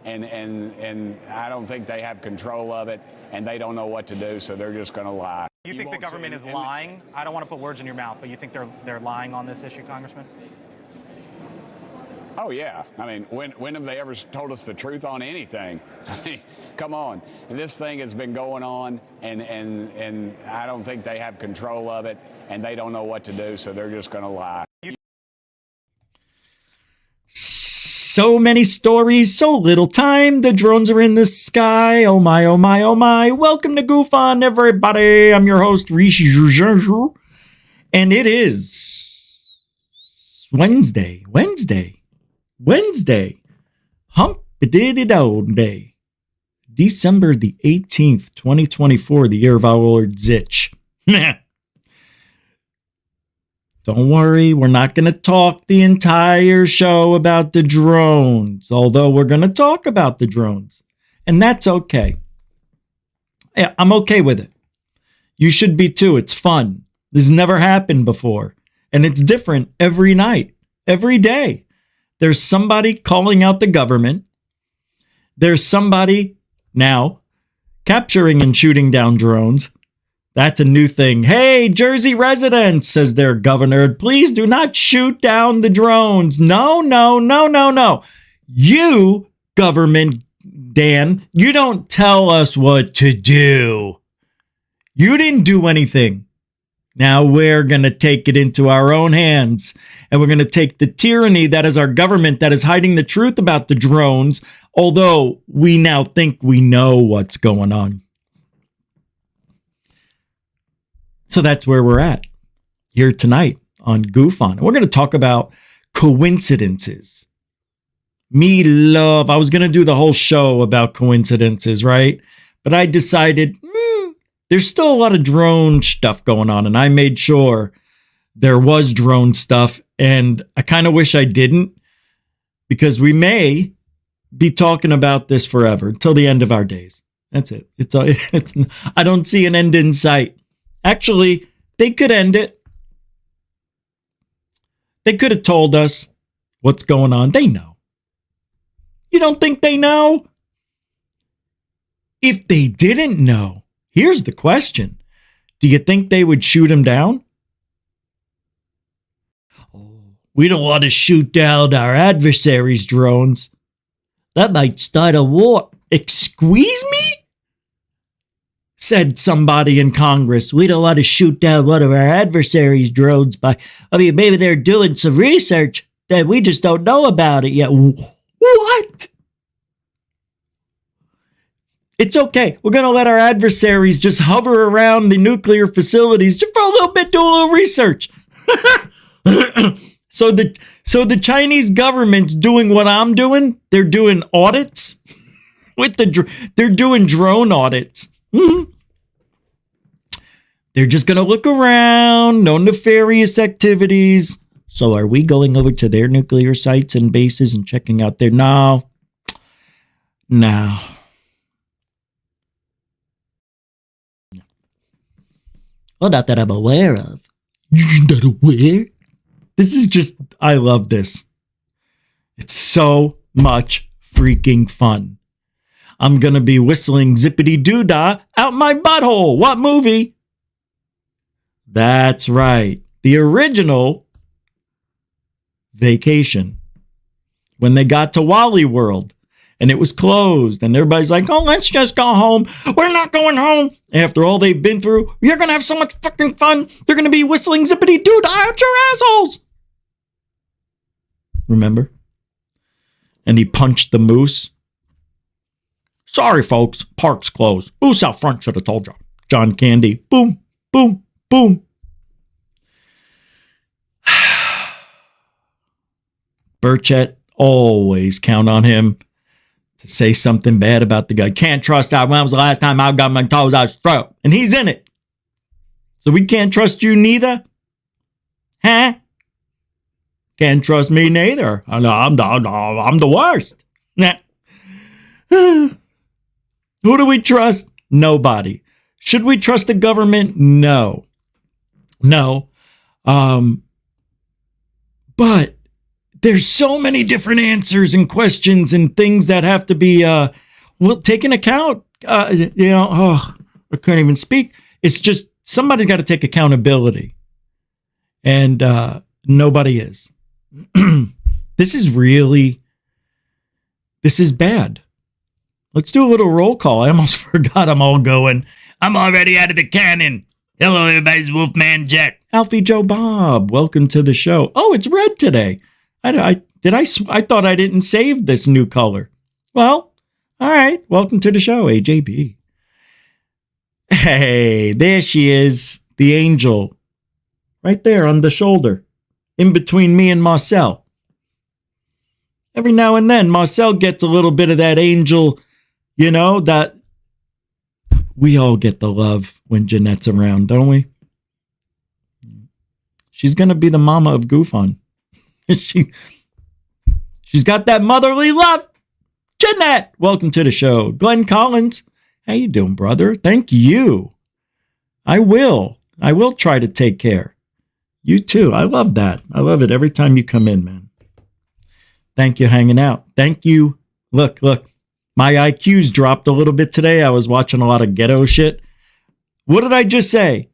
And I don't think they have control of it, and they don't know what to do, so they're just going to lie. You think the government is lying? I don't want to put words in your mouth, but you think they're lying on this issue, Congressman? Oh, yeah. I mean, when have they ever told us the truth on anything? I mean, come on. And this thing has been going on, and I don't think they have control of it, and they don't know what to do, so they're just going to lie. So many stories, so little time. The drones are in the sky. Oh my, oh my, oh my. Welcome to GUFON, everybody. I'm your host, Rishi Juju. And it is Wednesday. Hump-a-diddy-do day. December the 18th, 2024, the year of our Lord Zitch. Don't worry, we're not going to talk the entire show about the drones, although we're going to talk about the drones, and that's okay. Yeah, I'm okay with it. You should be too. It's fun. This has never happened before, and it's different every night, every day. There's somebody calling out the government. There's somebody now capturing and shooting down drones. That's a new thing. Hey, Jersey residents, says their governor, please do not shoot down the drones. No. You, government Dan, you don't tell us what to do. You didn't do anything. Now we're going to take it into our own hands, and we're going to take the tyranny that is our government that is hiding the truth about the drones, although we now think we know what's going on. So that's where we're at here tonight on GUFON. And we're going to talk about coincidences. I was going to do the whole show about coincidences, right? But I decided there's still a lot of drone stuff going on. And I made sure there was drone stuff. And I kind of wish I didn't, because we may be talking about this forever until the end of our days. That's it. I don't see an end in sight. Actually, they could end it. They could have told us what's going on. They know. You don't think they know? If they didn't know, here's the question. Do you think they would shoot him down? Oh, we don't want to shoot down our adversaries' drones. That might start a war. Excuse me? Said somebody in Congress. We don't want to shoot down one of our adversaries' drones maybe they're doing some research that we just don't know about it yet. What? It's okay. We're going to let our adversaries just hover around the nuclear facilities just for a little bit, do a little research. So the Chinese government's doing what I'm doing. They're doing audits they're doing drone audits. Mm-hmm. They're just going to look around, no nefarious activities. So are we going over to their nuclear sites and bases and checking out their... No. Well, not that I'm aware of. You're not aware? This is just... I love this. It's so much freaking fun. I'm going to be whistling zippity-doo-dah out my butthole. What movie? That's right. The original Vacation. When they got to Wally World and it was closed and everybody's like, oh, let's just go home. We're not going home. After all they've been through, you're going to have so much fucking fun. They're going to be whistling zippity-doo-dah out your assholes. Remember? And he punched the moose. Sorry, folks. Park's closed. Moose out front should have told you. John Candy. Boom, boom, boom. Burchett, always count on him to say something bad about the guy. Can't trust that. When was the last time I got my toes out straight? And he's in it. So we can't trust you neither? Huh? Can't trust me neither. I'm the worst. Nah. Who do we trust? Nobody. Should we trust the government? No. But there's so many different answers and questions and things that have to be taken account. I couldn't even speak. It's just somebody's got to take accountability, and nobody is. This is bad. Let's do a little roll call. I almost forgot I'm already out of the cannon. Hello, everybody's Wolfman Jack. Alfie Joe Bob, welcome to the show. Oh, it's red today. I thought I didn't save this new color. Well, all right. Welcome to the show, AJB. Hey, there she is, the angel. Right there on the shoulder, in between me and Marcel. Every now and then, Marcel gets a little bit of that angel, that we all get the love when Jeanette's around, don't we? She's going to be the mama of GUFON. She's got that motherly love. Jeanette, welcome to the show. Glenn Collins, how you doing, brother? Thank you. I will try to take care. You too. I love that. I love it every time you come in, man. Thank you hanging out. Thank you. Look. My IQ's dropped a little bit today. I was watching a lot of ghetto shit. What did I just say?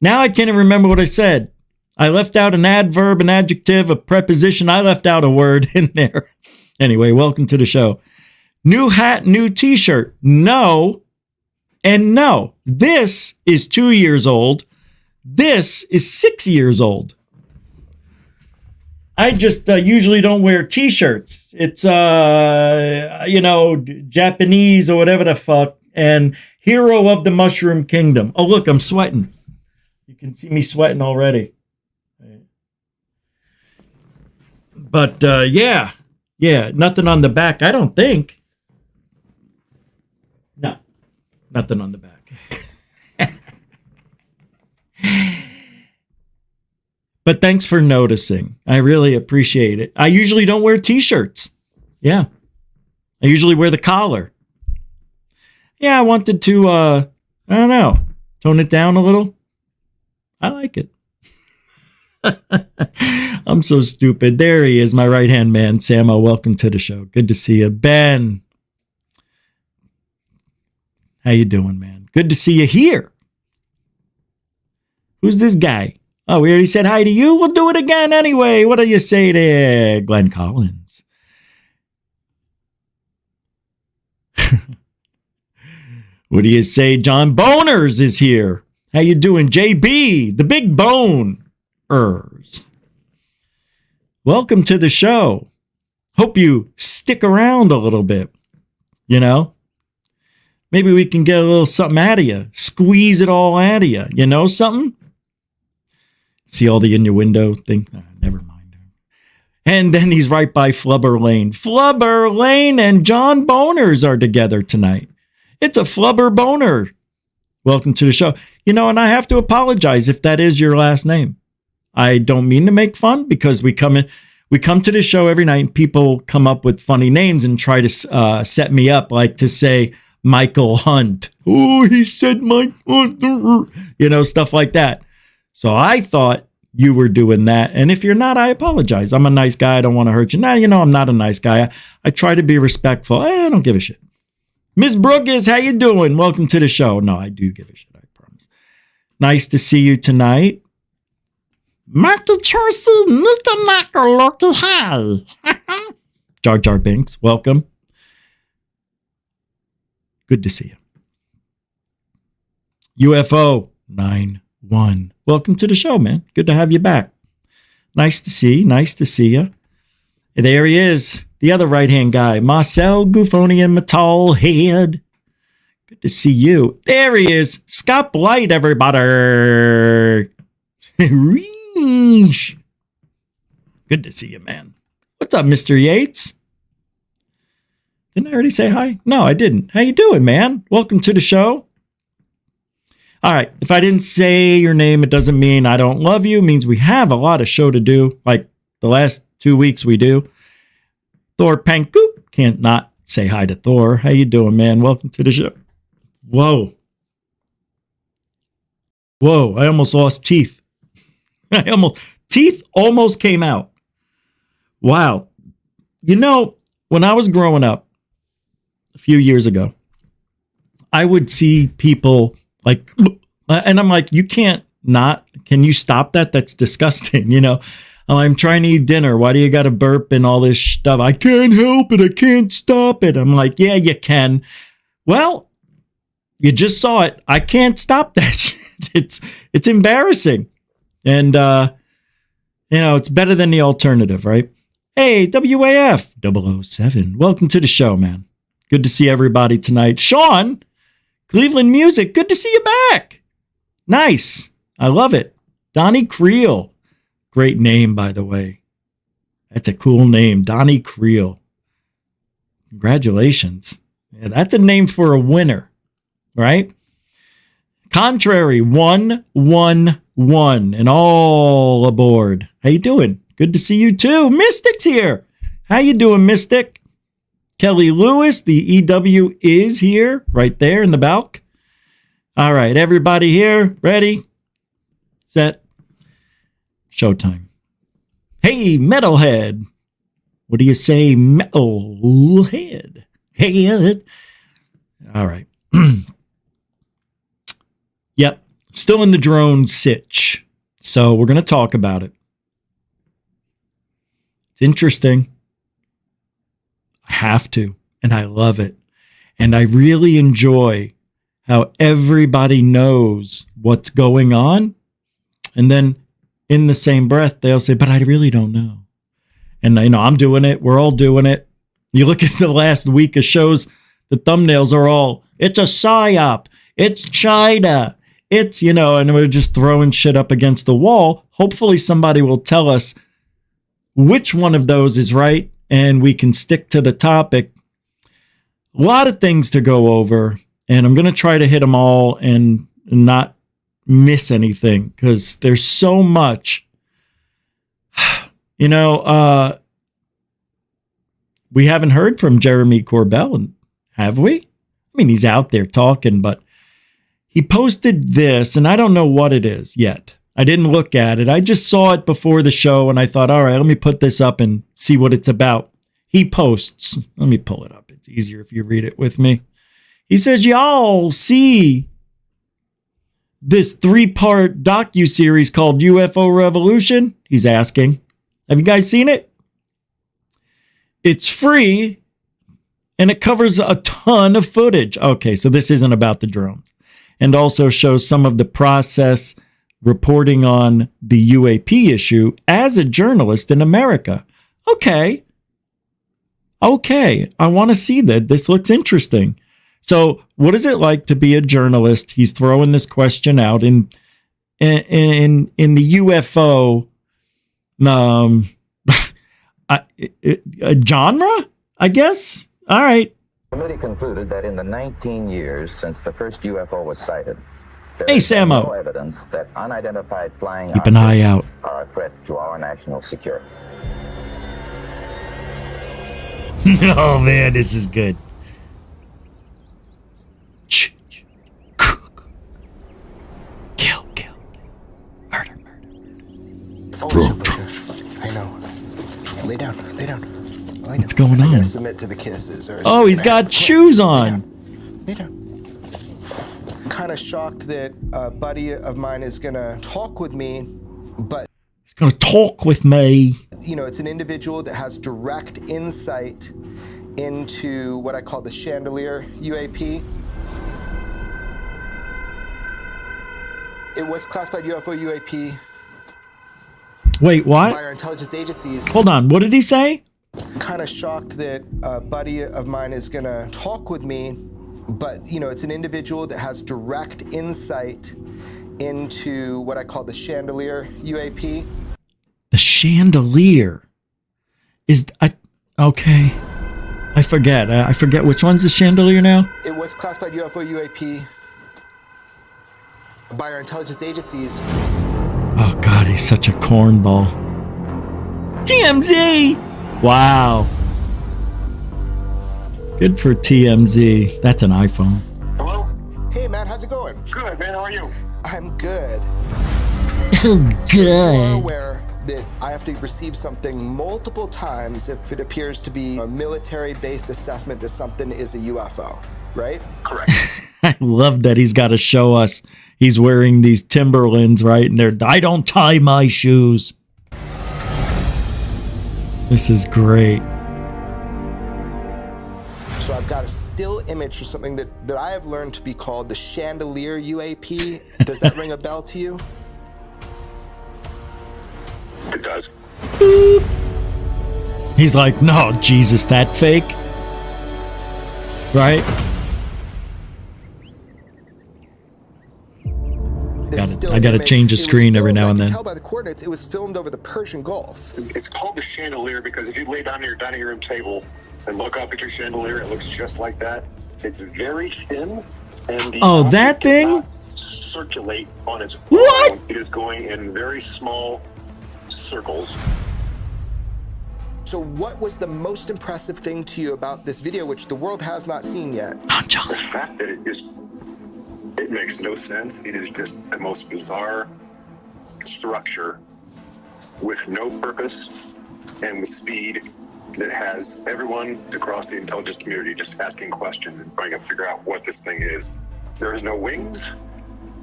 Now I can't even remember what I said. I left out an adverb, an adjective, a preposition. I left out a word in there. Anyway, welcome to the show. New hat, new t-shirt. No and no. This is 2 years old. This is 6 years old. I just usually don't wear t-shirts. It's, Japanese or whatever the fuck. And Hero of the Mushroom Kingdom. Oh, look, I'm sweating. You can see me sweating already. But, yeah, nothing on the back, I don't think. No, nothing on the back. But thanks for noticing. I really appreciate it. I usually don't wear t-shirts. Yeah. I usually wear the collar. Yeah, I wanted to, I don't know, tone it down a little. I like it. I'm so stupid. There he is, my right-hand man. Samo, welcome to the show. Good to see you. Ben. How you doing, man? Good to see you here. Who's this guy? Oh, we already said hi to you. We'll do it again anyway. What do you say there, Glenn Collins? What do you say? John Boners is here. How you doing, JB? The Big Boners. Welcome to the show. Hope you stick around a little bit. Maybe we can get a little something out of you. Squeeze it all out of you. Something? See all the innuendo thing? Never mind. And then he's right by Flubber Lane. Flubber Lane and John Boners are together tonight. It's a Flubber Boner. Welcome to the show. And I have to apologize if that is your last name. I don't mean to make fun because we come to the show every night and people come up with funny names and try to set me up, like to say Michael Hunt. Oh, he said Mike Hunt. Stuff like that. So I thought you were doing that. And if you're not, I apologize. I'm a nice guy. I don't want to hurt you. Now, I'm not a nice guy. I try to be respectful. I don't give a shit. Miss Brookes, how you doing? Welcome to the show. No, I do give a shit. I promise. Nice to see you tonight. Marky Chorcy, Knickerknacker, Loki, hi. Jar Jar Binks, welcome. Good to see you. UFO 91. Welcome to the show, man. Good to have you back. Nice to see you. There he is, the other right-hand guy, Marcel Gufonian Metal Head. Good to see you. There he is, Scott Blight, everybody. Good to see you, man. What's up, Mr. Yates? Didn't I already say hi? No, I didn't. How you doing, man? Welcome to the show. All right. If I didn't say your name, it doesn't mean I don't love you. It means we have a lot of show to do. Like the last 2 weeks we do. Thor Panku. Can't not say hi to Thor. How you doing, man? Welcome to the show. Whoa. I almost lost teeth. Teeth almost came out. Wow. You know, when I was growing up a few years ago, I would see people like, and I'm like, you can't not, can you stop that? That's disgusting. You know, I'm trying to eat dinner. Why do you got to burp and all this stuff? I can't help it. I can't stop it. I'm like, yeah, you can. Well, you just saw it. I can't stop that shit. It's embarrassing. And, you know, it's better than the alternative, right? Hey, WAF 007. Welcome to the show, man. Good to see everybody tonight. Sean, Cleveland Music. Good to see you back. Nice. I love it. Donnie Creel. Great name, by the way. That's a cool name. Donnie Creel. Congratulations. Yeah, that's a name for a winner, right? Contrary, 111 and all aboard. How you doing? Good to see you too. Mystic's here. How you doing, Mystic? Kelly Lewis, the EW is here, right there in the balk. All right, everybody here, ready, set, showtime. Hey, Metalhead. What do you say, Metalhead? Head. All right. Yep, still in the drone sitch. So we're going to talk about it. It's interesting. I have to, and I love it. And I really enjoy how everybody knows what's going on. And then in the same breath, they'll say, but I really don't know. And you know, I'm doing it. We're all doing it. You look at the last week of shows, the thumbnails are all, it's a psyop. It's China. It's, you know, and we're just throwing shit up against the wall. Hopefully somebody will tell us which one of those is right and we can stick to the topic. A lot of things to go over, and I'm going to try to hit them all and not miss anything because there's so much. You know, we haven't heard from Jeremy Corbell, have we? I mean, he's out there talking, but he posted this, and I don't know what it is yet. I didn't look at it. I just saw it before the show, and I thought, all right, let me put this up and see what it's about. He posts. Let me pull it up. It's easier if you read it with me. He says, y'all see this 3-part docuseries called UFO Revolution? He's asking. Have you guys seen it? It's free, and it covers a ton of footage. Okay, so this isn't about the drones. And also shows some of the process reporting on the UAP issue as a journalist in America. Okay, I want to see that. This looks interesting. So what is it like to be a journalist? He's throwing this question out in the UFO genre, I guess. All right. The committee concluded that in the 19 years since the first UFO was sighted, there hey, is Samo. no evidence that unidentified flying Keep an eye out. are a threat to our national security. Oh man, this is good. Kill. Murder. I know. Lay down. What's going on? I gotta submit to the kisses. Oh, he's got shoes on. Lay down. Kind of shocked that a buddy of mine is gonna talk with me, but He's gonna talk with me. you know, it's an individual that has direct insight into what I call the chandelier UAP. It was classified UFO UAP Wait, by what? our intelligence agencies. Hold on. What did he say? Kind of shocked that a buddy of mine is gonna talk with me, but you know, it's an individual that has direct insight into what I call the chandelier UAP. The chandelier is okay. I forget. I forget which one's the chandelier now. It was classified UFO UAP by our intelligence agencies. Oh God, he's such a cornball. TMZ. Wow. Good for TMZ. That's an iPhone. Hello? Hey man, how's it going? Good, man. How are you? I'm good. Oh, You're good. aware that I have to receive something multiple times if it appears to be a military-based assessment that something is a UFO, right? Correct. I love that he's got to show us he's wearing these Timberlands, right? And they're, I don't tie my shoes. This is great. So I've got a still image for something that I have learned to be called the chandelier UAP. Does that ring a bell to you? It does. He's like, no, Jesus, that fake. Right? I gotta change the screen every now and then. I can tell by the coordinates, it was filmed over the Persian Gulf. It's called the chandelier because if you lay down at your dining room table and look up at your chandelier, it looks just like that. It's very thin, and the oh, that thing circulate on its own. What? It is going in very small circles. So what was the most impressive thing to you about this video, which the world has not seen yet? The fact that it makes no sense. It is just the most bizarre structure with no purpose and with speed that has everyone across the intelligence community just asking questions and trying to figure out what this thing is. There is no wings.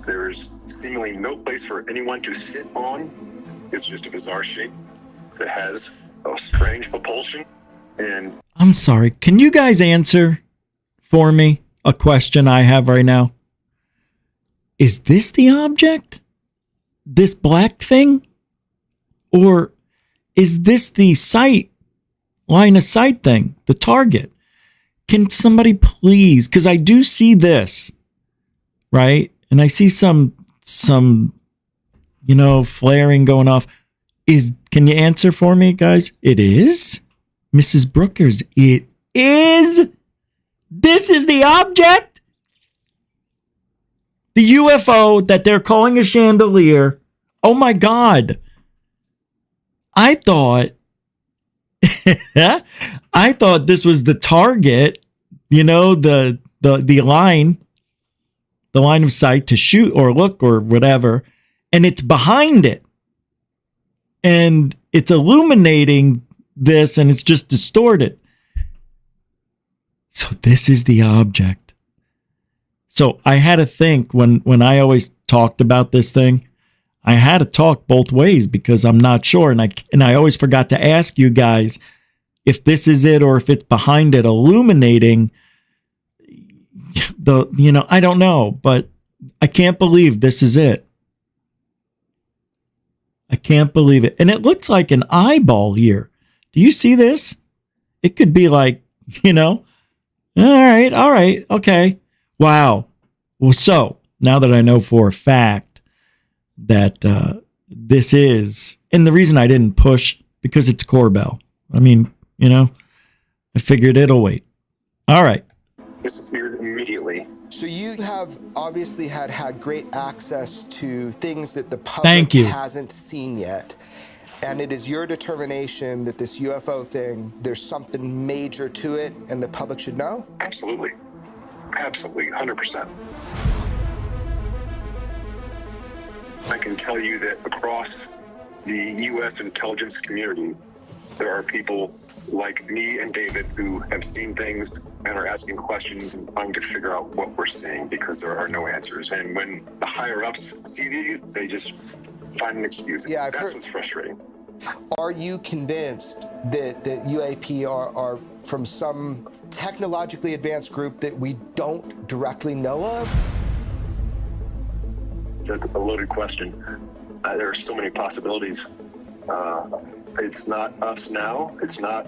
There's seemingly no place for anyone to sit on. It's just a bizarre shape that has a strange propulsion. And I'm sorry. Can you guys answer for me a question I have right now? Is this the object? This black thing? Or is this the sight, line of sight thing, the target? Can somebody please, because I do see this, right? And I see some, flaring going off. Can you answer for me, guys? It is? Mrs. Brookers, it is? This is the object? The UFO that they're calling a chandelier. Oh my God. I thought this was the target, the line of sight to shoot or look or whatever, and it's behind it. And it's illuminating this and it's just distorted. So this is the object. So I had to think when I always talked about this thing, I had to talk both ways because I'm not sure. And I always forgot to ask you guys if this is it or if it's behind it illuminating I don't know, but I can't believe this is it. I can't believe it. And it looks like an eyeball here. Do you see this? It could be like, all right, okay. Wow. Well, so now that I know for a fact that this is, and the reason I didn't push, because it's Corbell. I mean, I figured it'll wait. All right. Disappeared immediately. So you have obviously had great access to things that the public hasn't seen yet. And it is your determination that this UFO thing, there's something major to it and the public should know? Absolutely. Absolutely, 100%. I can tell you that across the U.S. intelligence community, there are people like me and David who have seen things and are asking questions and trying to figure out what we're seeing because there are no answers. And when the higher ups see these, they just find an excuse. Yeah, that's what's frustrating. Are you convinced that UAP are from some technologically advanced group that we don't directly know of? That's a loaded question. There are so many possibilities. It's not us now. It's not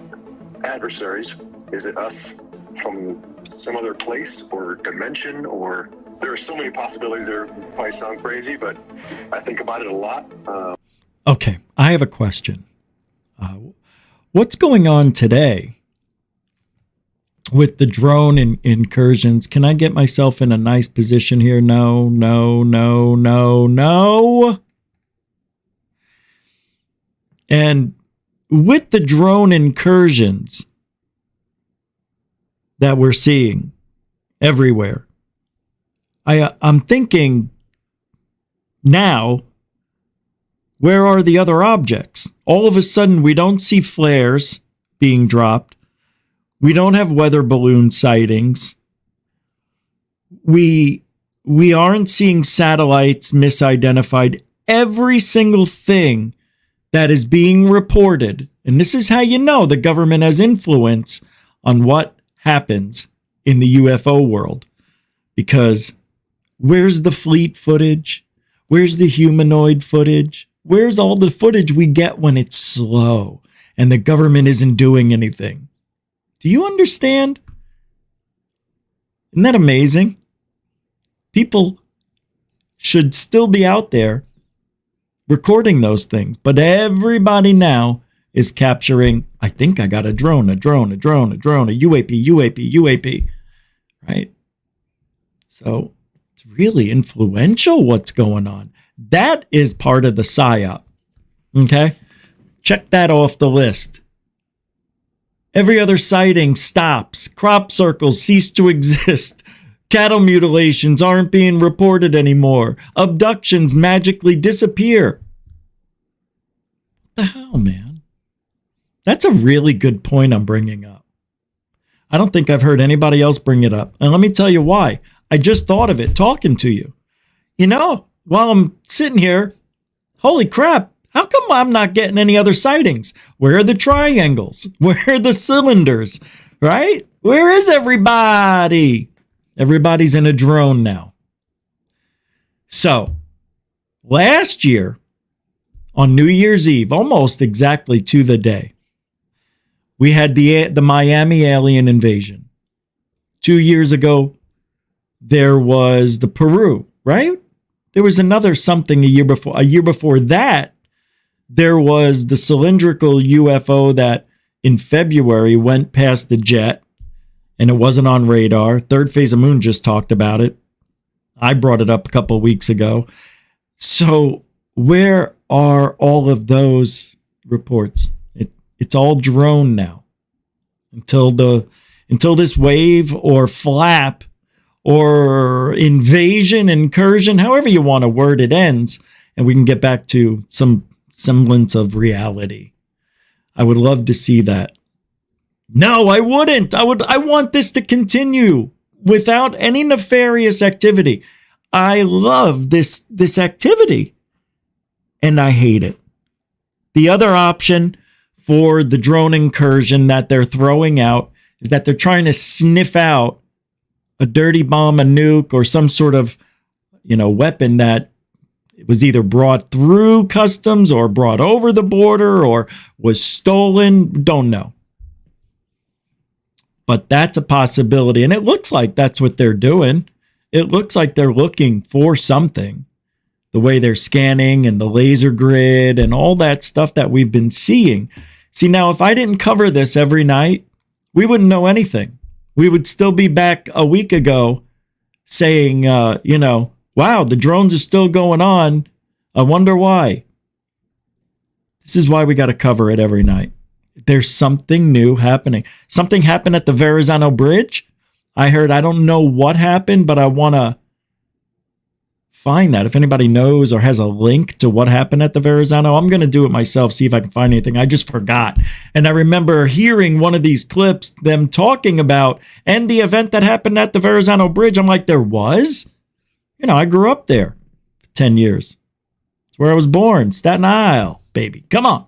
adversaries. Is it us from some other place or dimension? Or there are so many possibilities that probably sound crazy, but I think about it a lot. Okay, I have a question. What's going on today with the drone incursions? Can I get myself in a nice position here? No. And with the drone incursions that we're seeing everywhere, I'm thinking now, Where are the other objects? All of a sudden, we don't see flares being dropped. We don't have weather balloon sightings. We aren't seeing satellites misidentified. Every single thing that is being reported, and this is how you know the government has influence on what happens in the UFO world. Because where's the fleet footage? Where's the humanoid footage? Where's all the footage we get when it's slow and the government isn't doing anything? Do you understand? Isn't that amazing? People should still be out there recording those things, but everybody now is capturing, I think I got a drone, a UAP, right? So it's really influential what's going on. That is part of the PSYOP, okay? Check that off the list. Every other sighting stops. Crop circles cease to exist. Cattle mutilations aren't being reported anymore. Abductions magically disappear. What the hell, man? That's a really good point I'm bringing up. I don't think I've heard anybody else bring it up. And let me tell you why. I just thought of it talking to you. You know, while I'm sitting here, holy crap, how come I'm not getting any other sightings? Where are the triangles? Where are the cylinders? Right? Where is everybody? Everybody's in a drone now. So, last year, on New Year's Eve, almost exactly to the day, we had the Miami alien invasion. 2 years ago, there was the Peru, right? There was another something a year before. A year before that, there was the cylindrical UFO that in February went past the jet and it wasn't on radar. Third Phase of Moon just talked about it. I brought it up a couple of weeks ago. So where are all of those reports? It's all drone now. Until this wave or flap or invasion, incursion, however you want to word it, ends, and we can get back to some semblance of reality. I would love to see that. No, I wouldn't. I want this to continue without any nefarious activity. I love this activity and I hate it. The other option for the drone incursion that they're throwing out is that they're trying to sniff out a dirty bomb, a nuke, or some sort of, weapon that was either brought through customs or brought over the border or was stolen. Don't know. But that's a possibility. And it looks like that's what they're doing. It looks like they're looking for something. The way they're scanning and the laser grid and all that stuff that we've been seeing. See, now, if I didn't cover this every night, we wouldn't know anything. We would still be back a week ago saying, wow, the drones are still going on. I wonder why. This is why we got to cover it every night. There's something new happening. Something happened at the Verrazano Bridge. I heard, I don't know what happened, but I want to find that. If anybody knows or has a link to what happened at the Verrazano, I'm going to do it myself, see if I can find anything. I just forgot. And I remember hearing one of these clips, them talking about, and the event that happened at the Verrazano Bridge. I'm like, there was? I grew up there for 10 years. It's where I was born, Staten Isle, baby. Come on.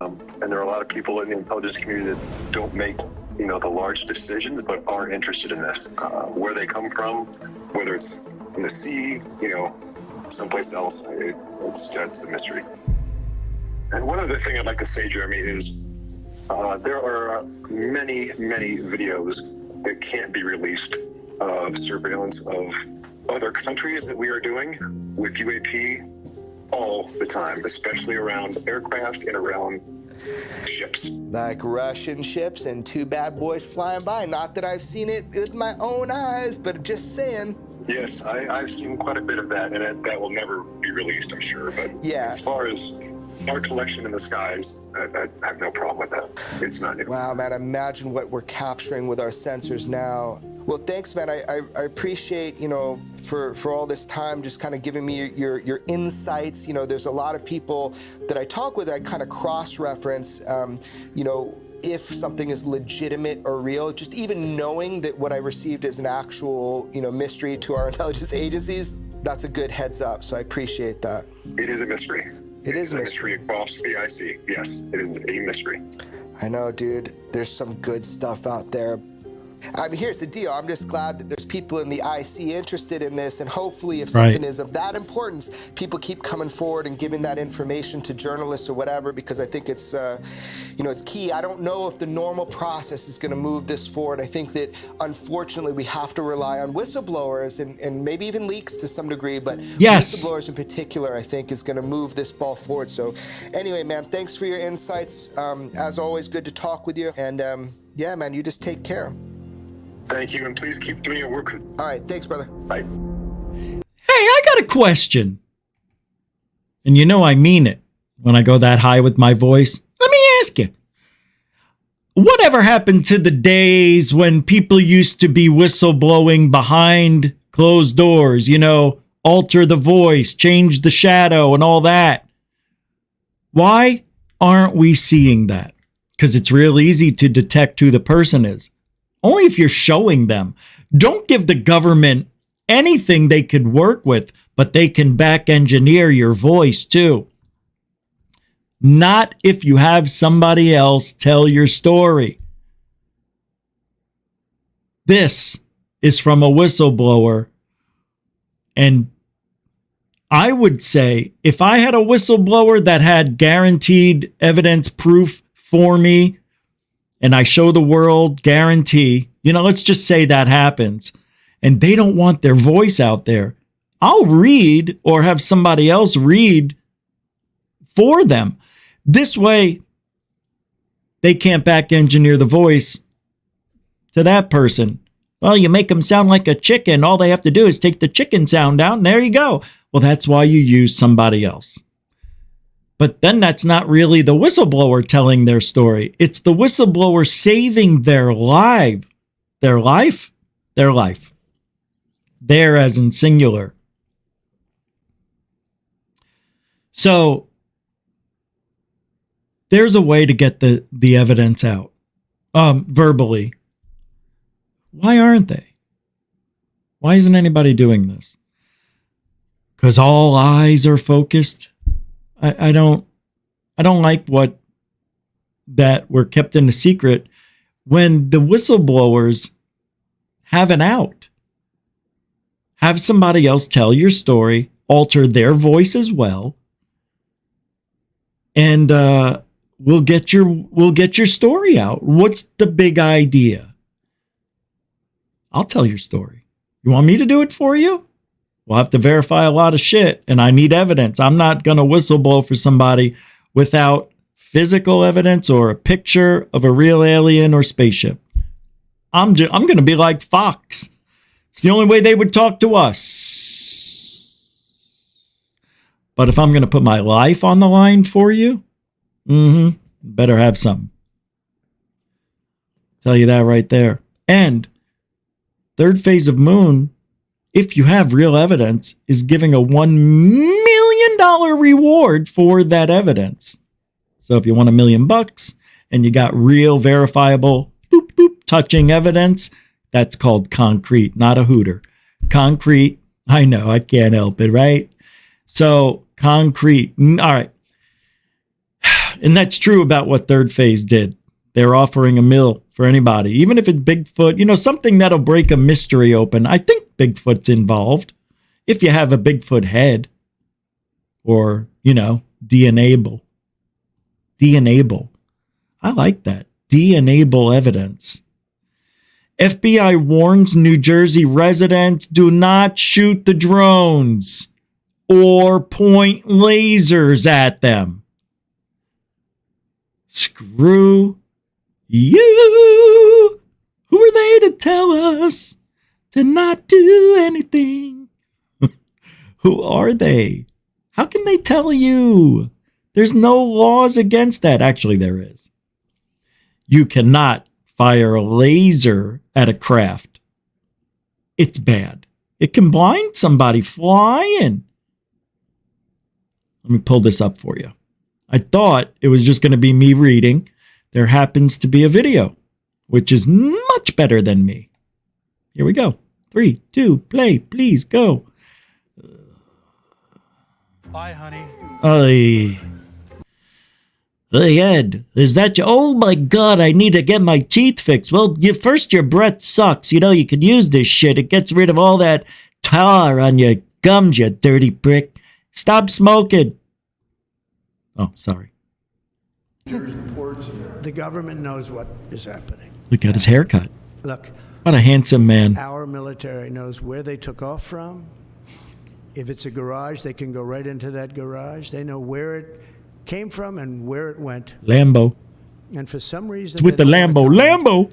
And there are a lot of people in the intelligence community that don't make, the large decisions, but are interested in this. Where they come from, whether it's in the sea, someplace else, it's a mystery. And one other thing I'd like to say, Jeremy, is there are many, many videos that can't be released of surveillance of other countries that we are doing with UAP all the time, especially around aircraft and around ships. Like Russian ships and two bad boys flying by. Not that I've seen it with my own eyes, but just saying. Yes, I've seen quite a bit of that, and that will never be released, I'm sure. But yeah, as far as our collection in the skies, I have no problem with that. It's not new. Wow, man, imagine what we're capturing with our sensors now. Well, thanks, man. I appreciate, for all this time, just kind of giving me your insights. You know, there's a lot of people that I talk with, I kind of cross-reference, you know, if something is legitimate or real. Just even knowing that what I received is an actual, you know, mystery to our intelligence agencies, that's a good heads up. So I appreciate that. It is a mystery. It is a mystery across the IC. Yes, it is a mystery. I know, dude. There's some good stuff out there. I mean, here's the deal. I'm just glad that there's people in the IC interested in this, and hopefully if something is of that importance, people keep coming forward and giving that information to journalists or whatever, because I think it's, you know, it's key. I don't know if the normal process is going to move this forward. I think that, unfortunately, we have to rely on whistleblowers and maybe even leaks to some degree, but whistleblowers in particular, I think, is going to move this ball forward. So anyway, man, thanks for your insights. As always, good to talk with you. And yeah, man, you just take care. Thank you, and please keep doing your work. All right, thanks, brother. Bye. Hey, I got a question. And you know I mean it when I go that high with my voice. Let me ask you. Whatever happened to the days when people used to be whistleblowing behind closed doors, you know, alter the voice, change the shadow, and all that? Why aren't we seeing that? Because it's real easy to detect who the person is. Only if you're showing them. Don't give the government anything they could work with, but they can back engineer your voice too. Not if you have somebody else tell your story. This is from a whistleblower. And I would say if I had a whistleblower that had guaranteed evidence proof for me, and I show the world guarantee, you know, let's just say that happens, and they don't want their voice out there, I'll read or have somebody else read for them. This way, they can't back engineer the voice to that person. Well, you make them sound like a chicken. All they have to do is take the chicken sound out, and there you go. Well, that's why you use somebody else. But then that's not really the whistleblower telling their story. It's the whistleblower saving their life. Their life? Their life. There as in singular. So there's a way to get the evidence out verbally. Why aren't they? Why isn't anybody doing this? Because all eyes are focused. I don't like what that we're kept in a secret when the whistleblowers have an out. Have somebody else tell your story, alter their voice as well, and we'll get your story out. What's the big idea? I'll tell your story. You want me to do it for you? We'll have to verify a lot of shit, and I need evidence. I'm not going to whistleblow for somebody without physical evidence or a picture of a real alien or spaceship. I'm going to be like Fox. It's the only way they would talk to us. But if I'm going to put my life on the line for you, better have something. Tell you that right there. And third phase of Moon, if you have real evidence, is giving a $1 million reward for that evidence. So if you want $1 million and you got real verifiable boop, boop, touching evidence, that's called concrete, not a hooter. Concrete, I know, I can't help it, right? So concrete, all right. And that's true about what third phase did. They're offering $1 million for anybody, even if it's Bigfoot, you know, something that'll break a mystery open. I think Bigfoot's involved. If you have a Bigfoot head or, you know, de-enable. I like that. De-enable evidence. FBI warns New Jersey residents, do not shoot the drones or point lasers at them. Screw you. Who are they to tell us to not do anything? Who are they? How can they tell you? There's no laws against that. Actually, there is. You cannot fire a laser at a craft. It's bad. It can blind somebody flying. Let me pull this up for you. I thought it was just going to be me reading. There happens to be a video, which is much better than me. Here we go. 3, 2, play, please, go. Bye, honey. Hey, Ed, is that you? Oh my God, I need to get my teeth fixed. Well, first your breath sucks. You know, you could use this shit. It gets rid of all that tar on your gums, you dirty prick. Stop smoking. Oh, sorry. The government knows what is happening. Look at his haircut. Look, What a handsome man. our military knows where they took off from. If it's a garage, they can go right into that garage. They know where it came from and where it went. Lambo. And for some reason, It's with they the don't wanna Lambo. comment. Lambo.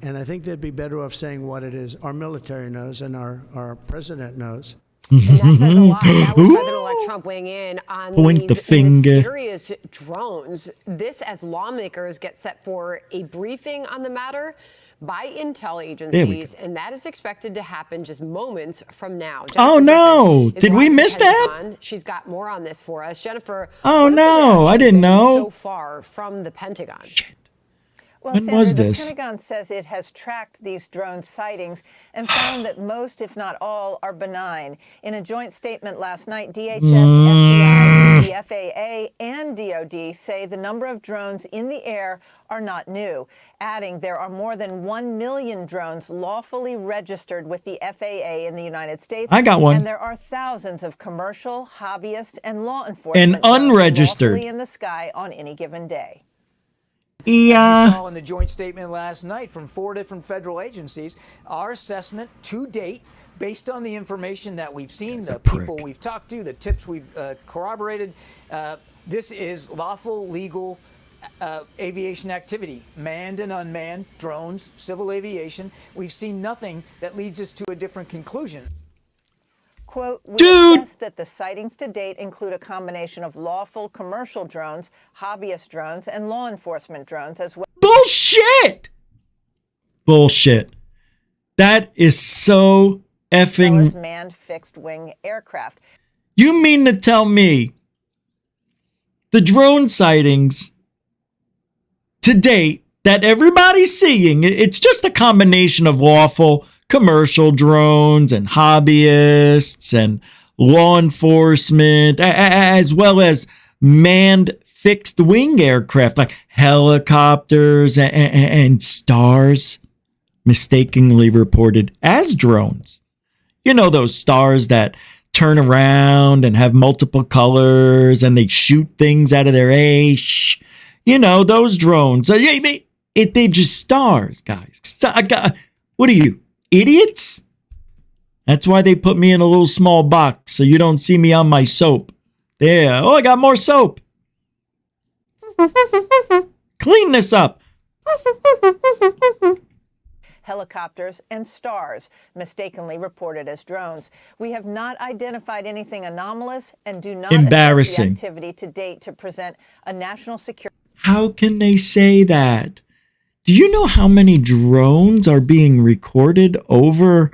And I think they'd be better off saying what it is. Our military knows and our president knows. And that says a lot. That was President-elect Trump weighing in on Point the these finger. mysterious drones. This as lawmakers get set for a briefing on the matter by intel agencies, and that is expected to happen just moments from now. Oh, Jennifer no. Griffin is Did we live in miss that? Pentagon. She's got more on this for us. Jennifer, Oh, what has the no. I reaction didn't been know. so far from the Pentagon? Well, When Sandra, was the this? Pentagon says it has tracked these drone sightings and found that most, if not all, are benign. In a joint statement last night, DHS, FBI, the FAA, and DOD say the number of drones in the air are not new, adding there are more than 1 million drones lawfully registered with the FAA in the United States. I got one. And there are thousands of commercial, hobbyist, and law enforcement And drones unregistered. lawfully in the sky on any given day. As you Yeah. saw in the joint statement last night from 4 different federal agencies, our assessment to date, based on the information that we've seen, the people we've talked to, the tips we've corroborated, this is lawful, legal aviation activity, manned and unmanned, drones, civil aviation. We've seen nothing that leads us to a different conclusion. Quote, we Dude. assess that the sightings to date include a combination of lawful commercial drones, hobbyist drones, and law enforcement drones as well. Bullshit. Bullshit. That is so As effing. manned fixed-wing aircraft. You mean to tell me the drone sightings to date that everybody's seeing, it's just a combination of lawful commercial drones and hobbyists and law enforcement, as well as manned fixed wing aircraft like helicopters and stars, mistakenly reported as drones. You know, those stars that turn around and have multiple colors and they shoot things out of their ash. You know, those drones. They're just stars, guys. What are you, idiots? That's why they put me in a little small box so you don't see me on my soap. There. Oh, I got more soap. Clean this up. Helicopters and stars mistakenly reported as drones. We have not identified anything anomalous and do not Embarrassing. assess the activity to date to present a national security. How can they say that? Do you know how many drones are being recorded over?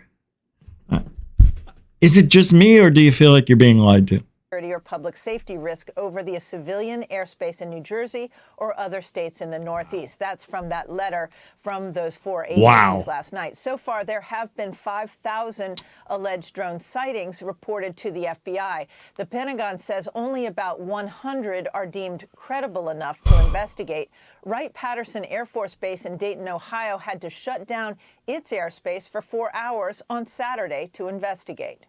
Is it just me, or do you feel like you're being lied to? Or public safety risk over the civilian airspace in New Jersey or other states in the Northeast. That's from that letter from those 4 agencies last night. So far, there have been 5,000 alleged drone sightings reported to the FBI. The Pentagon says only about 100 are deemed credible enough to investigate. Wright-Patterson Air Force Base in Dayton, Ohio, had to shut down its airspace for 4 hours on Saturday to investigate.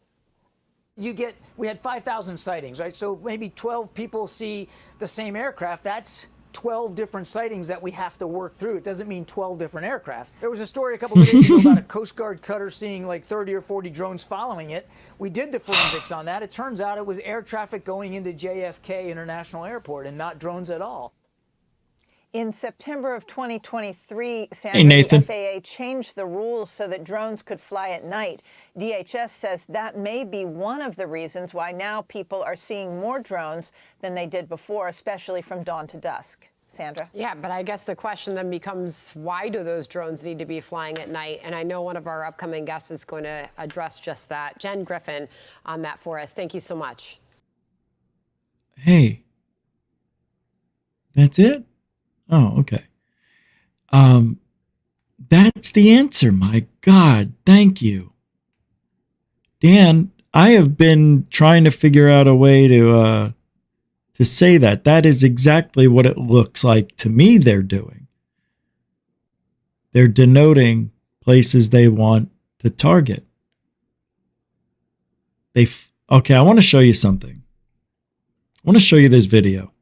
We had 5,000 sightings, right? So maybe 12 people see the same aircraft. That's 12 different sightings that we have to work through. It doesn't mean 12 different aircraft. There was a story a couple of days ago about a Coast Guard cutter seeing like 30 or 40 drones following it. We did the forensics on that. It turns out it was air traffic going into JFK International Airport and not drones at all. In September of 2023, Nathan. the FAA changed the rules so that drones could fly at night. DHS says that may be one of the reasons why now people are seeing more drones than they did before, especially from dawn to dusk. Sandra? Yeah, but I guess the question then becomes, why do those drones need to be flying at night? And I know one of our upcoming guests is going to address just that. Jen Griffin on that for us. Thank you so much. Hey, that's it? Oh, okay. That's the answer. My God, thank you. Dan, I have been trying to figure out a way to say that. That is exactly what it looks like to me they're doing. They're denoting places they want to target. Okay, I want to show you something. I want to show you this video.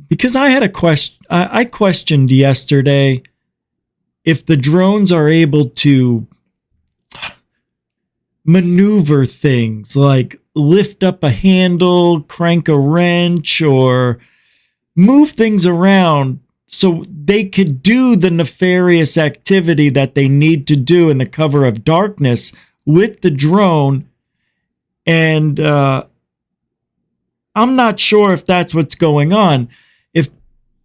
Because I had a question, I questioned yesterday if the drones are able to maneuver things like lift up a handle, crank a wrench, or move things around so they could do the nefarious activity that they need to do in the cover of darkness with the drone. And I'm not sure if that's what's going on. If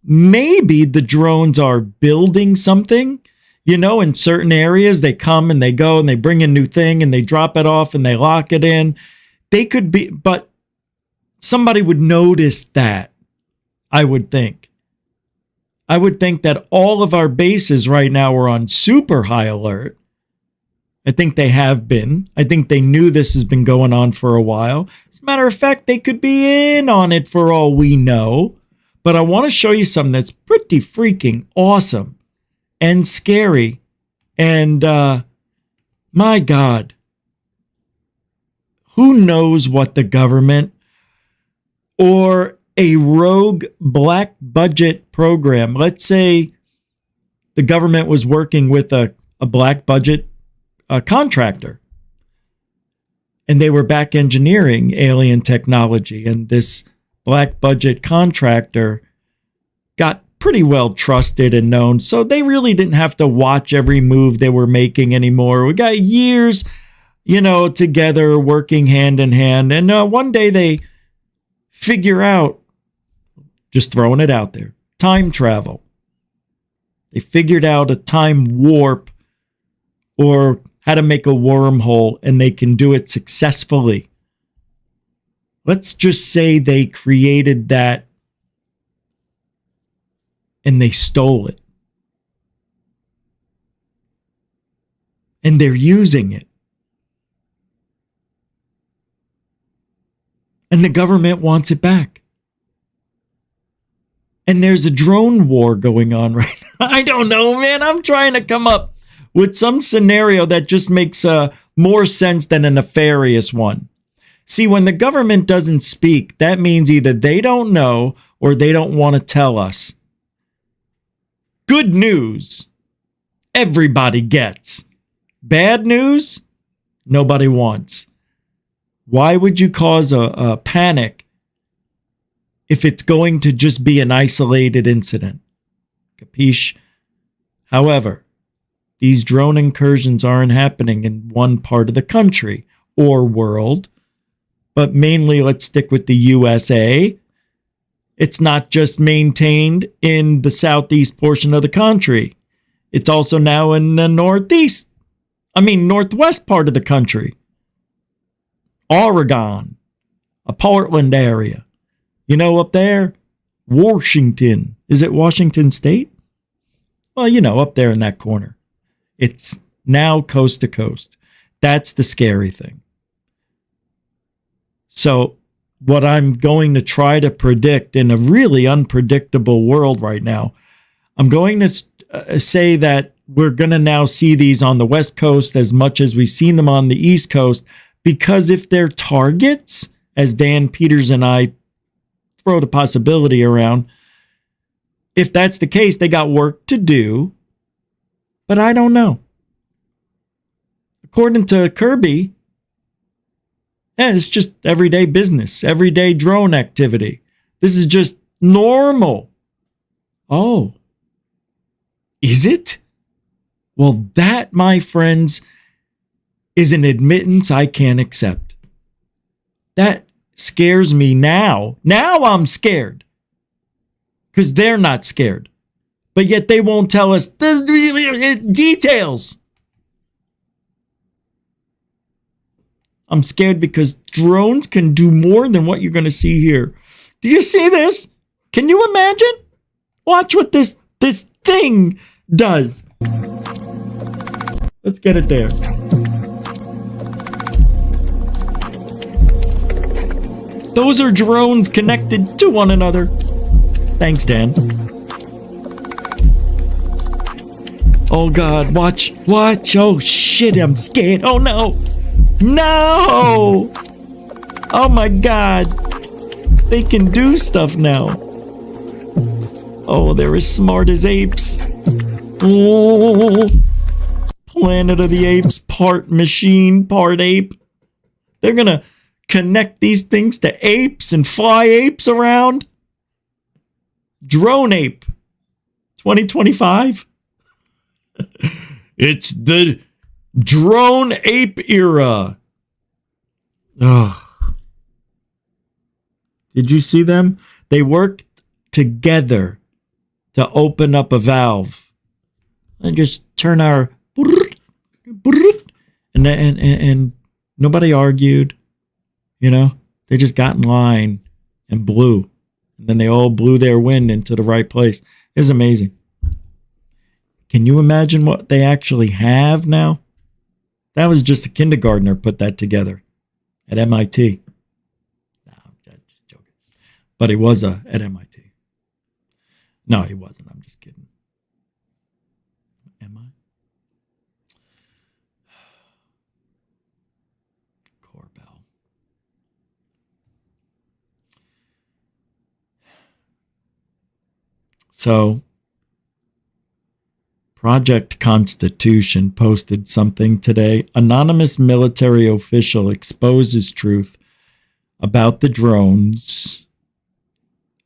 maybe the drones are building something, you know, in certain areas, they come and they go and they bring a new thing and they drop it off and they lock it in. They could be, but somebody would notice that, I would think. I would think that all of our bases right now are on super high alert. I think they have been. I think they knew this has been going on for a while. As a matter of fact, they could be in on it for all we know. But I want to show you something that's pretty freaking awesome and scary. And my God, who knows what the government or a rogue black budget program, let's say the government was working with a black budget contractor, and they were back engineering alien technology, and this black budget contractor got pretty well trusted and known, so they really didn't have to watch every move they were making anymore. We got years, you know, together working hand in hand, and one day they figure out, just throwing it out there, time travel. They figured out a time warp or how to make a wormhole, and they can do it successfully. Let's just say they created that and they stole it. And they're using it. And the government wants it back. And there's a drone war going on right now. I don't know, man. I'm trying to come up with some scenario that just makes more sense than a nefarious one. See, when the government doesn't speak, that means either they don't know or they don't want to tell us. Good news, everybody gets. Bad news, nobody wants. Why would you cause a panic if it's going to just be an isolated incident? Capiche? However, these drone incursions aren't happening in one part of the country or world, but mainly let's stick with the USA. It's not just maintained in the southeast portion of the country. It's also now in the northwest part of the country. Oregon, a Portland area. You know, up there, Washington. Is it Washington State? Well, you know, up there in that corner. It's now coast to coast. That's the scary thing. So what I'm going to try to predict in a really unpredictable world right now, I'm going to say that we're going to now see these on the West Coast as much as we've seen them on the East Coast, because if they're targets, as Dan Peters and I throw the possibility around, if that's the case, they got work to do, but I don't know. According to Kirby, it's just everyday business, everyday drone activity. This is just normal. Oh, is it? Well, that, my friends, is an admittance I can't accept. That scares me now. Now I'm scared. because they're not scared. But yet they won't tell us the details. I'm scared because drones can do more than what you're going to see here. Do you see this? Can you imagine? Watch what this thing does. Let's get it there. Those are drones connected to one another. Thanks, Dan. Oh, God. Watch. Oh, shit. I'm scared. Oh, no. No! Oh, my God. They can do stuff now. Oh, they're as smart as apes. Oh. Planet of the Apes, part machine, part ape. They're going to connect these things to apes and fly apes around. Drone ape. 2025. It's the drone ape era. Oh. Did you see them? They worked together to open up a valve and just turn our and nobody argued. You know, they just got in line and blew. And then they all blew their wind into the right place. It's amazing. Can you imagine what they actually have now? That was just a kindergartner put that together at MIT. No, I'm just joking. But he was at MIT. No, he wasn't. I'm just kidding. Am I? Corbell. So, Project Constitution posted something today. Anonymous military official exposes truth about the drones.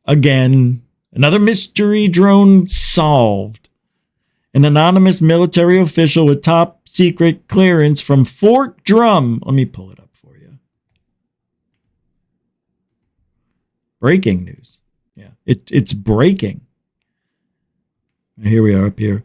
Again, another mystery drone solved. An anonymous military official with top secret clearance from Fort Drum. Let me pull it up for you. Breaking news. Yeah, it's breaking. Here we are up here.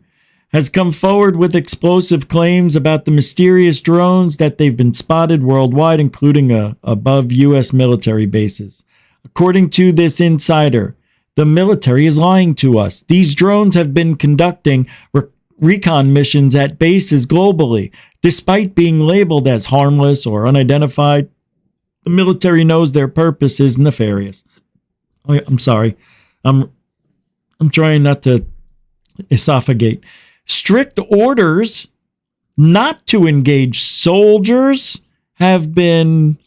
Has come forward with explosive claims about the mysterious drones that they've been spotted worldwide, including above U.S. military bases. According to this insider, the military is lying to us. These drones have been conducting recon missions at bases globally. Despite being labeled as harmless or unidentified, the military knows their purpose is nefarious. I'm sorry. I'm trying not to esophagate. Strict orders not to engage soldiers have been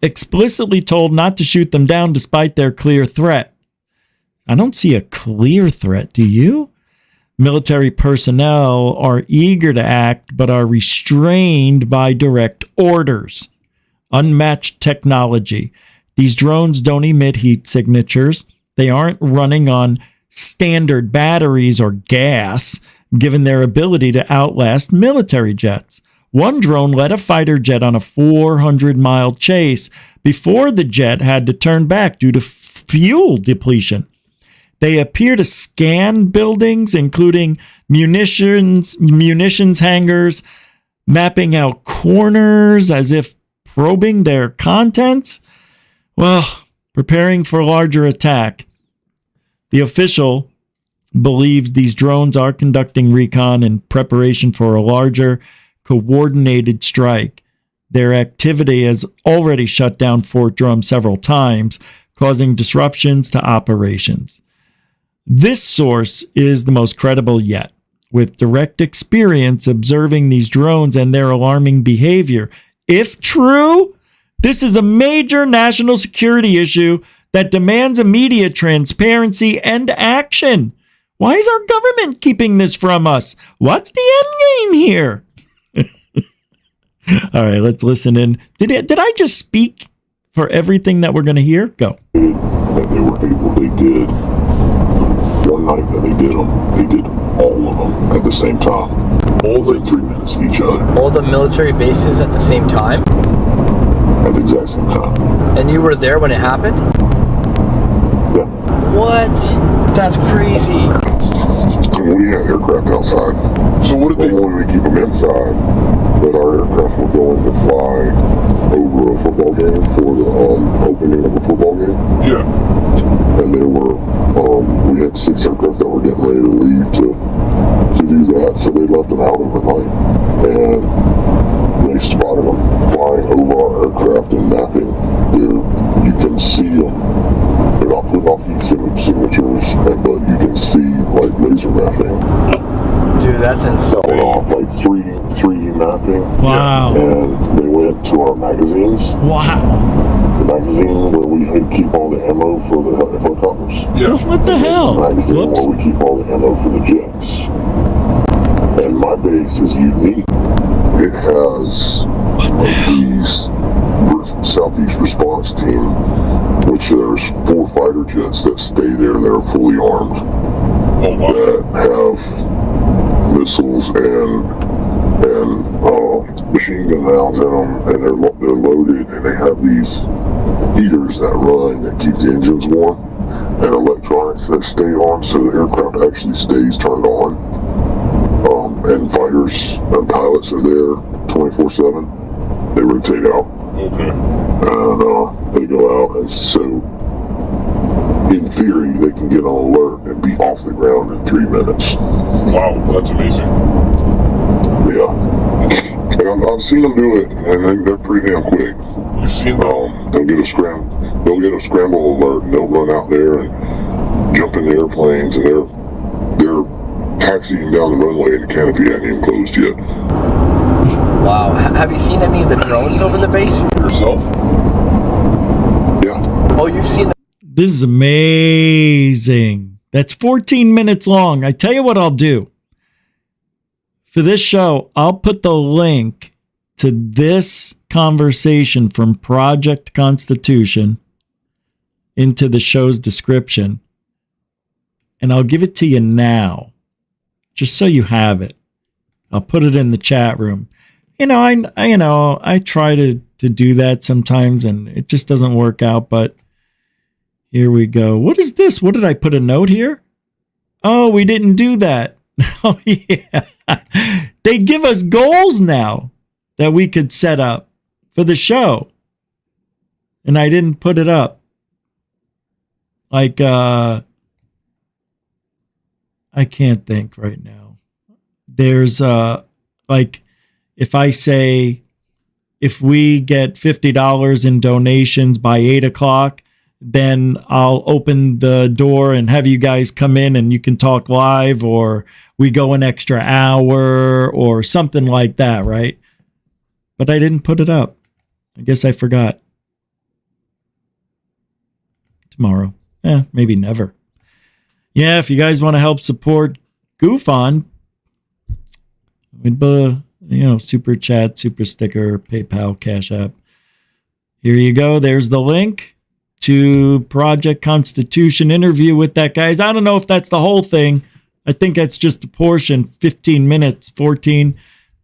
explicitly told not to shoot them down despite their clear threat. I don't see a clear threat, do you? Military personnel are eager to act but are restrained by direct orders. Unmatched technology. These drones don't emit heat signatures. They aren't running on standard batteries or gas, given their ability to outlast military jets. One drone led a fighter jet on a 400-mile chase before the jet had to turn back due to fuel depletion. They appear to scan buildings, including munitions hangars, mapping out corners as if probing their contents. Well, preparing for a larger attack. The official believes these drones are conducting recon in preparation for a larger, coordinated strike. Their activity has already shut down Fort Drum several times, causing disruptions to operations. This source is the most credible yet, with direct experience observing these drones and their alarming behavior. If true, this is a major national security issue that demands immediate transparency and action. Why is our government keeping this from us? What's the end game here? All right, let's listen in. Did I just speak for everything that we're going to hear? Go. That they were able, they did. One night that they did all of them at the same time. All within 3 minutes of each other. All the military bases at the same time? At the exact same time. And you were there when it happened? Yeah. What? That's crazy. We had aircraft outside. So what did they normally keep them inside? But our aircraft were going to fly over a football game for the opening of a football game. Yeah. And there were, we had 6 aircraft that were getting ready to leave to do that, so they left them out overnight. And they spotted them flying over our aircraft and mapping. You can see them. They're not putting off heat signatures, but you can see like laser mapping. Dude, that's insane. That went off like 3D mapping. Wow. And they went to our magazines. Wow. The magazine where we keep all the ammo for the helicopters. Yeah. What the hell? The magazine Whoops. where we keep all the ammo for the jets. And my base is unique. It has these Southeast Response Team, which there's 4 fighter jets that stay there that are fully armed, that have missiles and machine gun rounds in them, and they're loaded, and they have these heaters that run that keep the engines warm, and electronics that stay on so the aircraft actually stays turned on. And fighters and pilots are there 24/7. They rotate out. Okay. And they go out, and so in theory they can get on alert and be off the ground in 3 minutes. Wow, that's amazing. Yeah. And I've seen them do it, and they're pretty damn quick. You've seen them? They'll get a scramble alert, and they'll run out there and jump in the airplanes, and they're taxiing down the runway, and the canopy hasn't even closed yet. Wow. Have you seen any of the drones over the base? Yourself? Yeah. Oh, you've seen them? This is amazing. That's 14 minutes long. I tell you what I'll do. For this show, I'll put the link to this conversation from Project Constitution into the show's description, and I'll give it to you now, just so you have it. I'll put it in the chat room. I try to do that sometimes, and it just doesn't work out, but here we go. What is this? What did I put a note here? Oh, we didn't do that. Oh, yeah. They give us goals now that we could set up for the show, and I didn't put it up. Like, I can't think right now. There's like, if I say, if we get $50 in donations by 8 o'clock, then I'll open the door and have you guys come in and you can talk live, or we go an extra hour or something like that, right? But I didn't put it up. I guess I forgot. Tomorrow. Maybe never. Yeah, if you guys want to help support GUFON, super chat, super sticker, PayPal, Cash App. Here you go. There's the link to Project Constitution interview with that guy. I don't know if that's the whole thing. I think that's just a portion, 15 minutes, 14.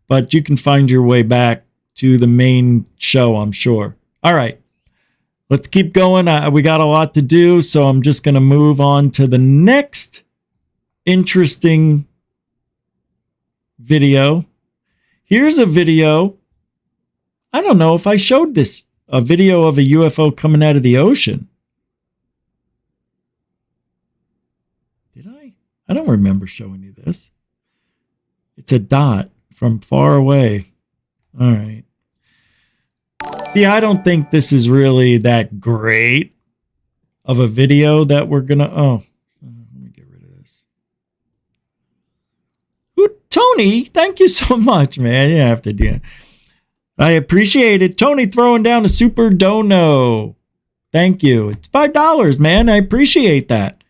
But you can find your way back to the main show, I'm sure. All right. Let's keep going. We got a lot to do, so I'm just going to move on to the next interesting video. Here's a video. I don't know if I showed this. A video of a UFO coming out of the ocean. Did I? I don't remember showing you this. It's a dot from far away. All right. See, I don't think this is really that great of a video that we're going to... Oh, let me get rid of this. Ooh, Tony, thank you so much, man. You have to do it. I appreciate it. Tony throwing down a super dono. Thank you. It's $5, man. I appreciate that.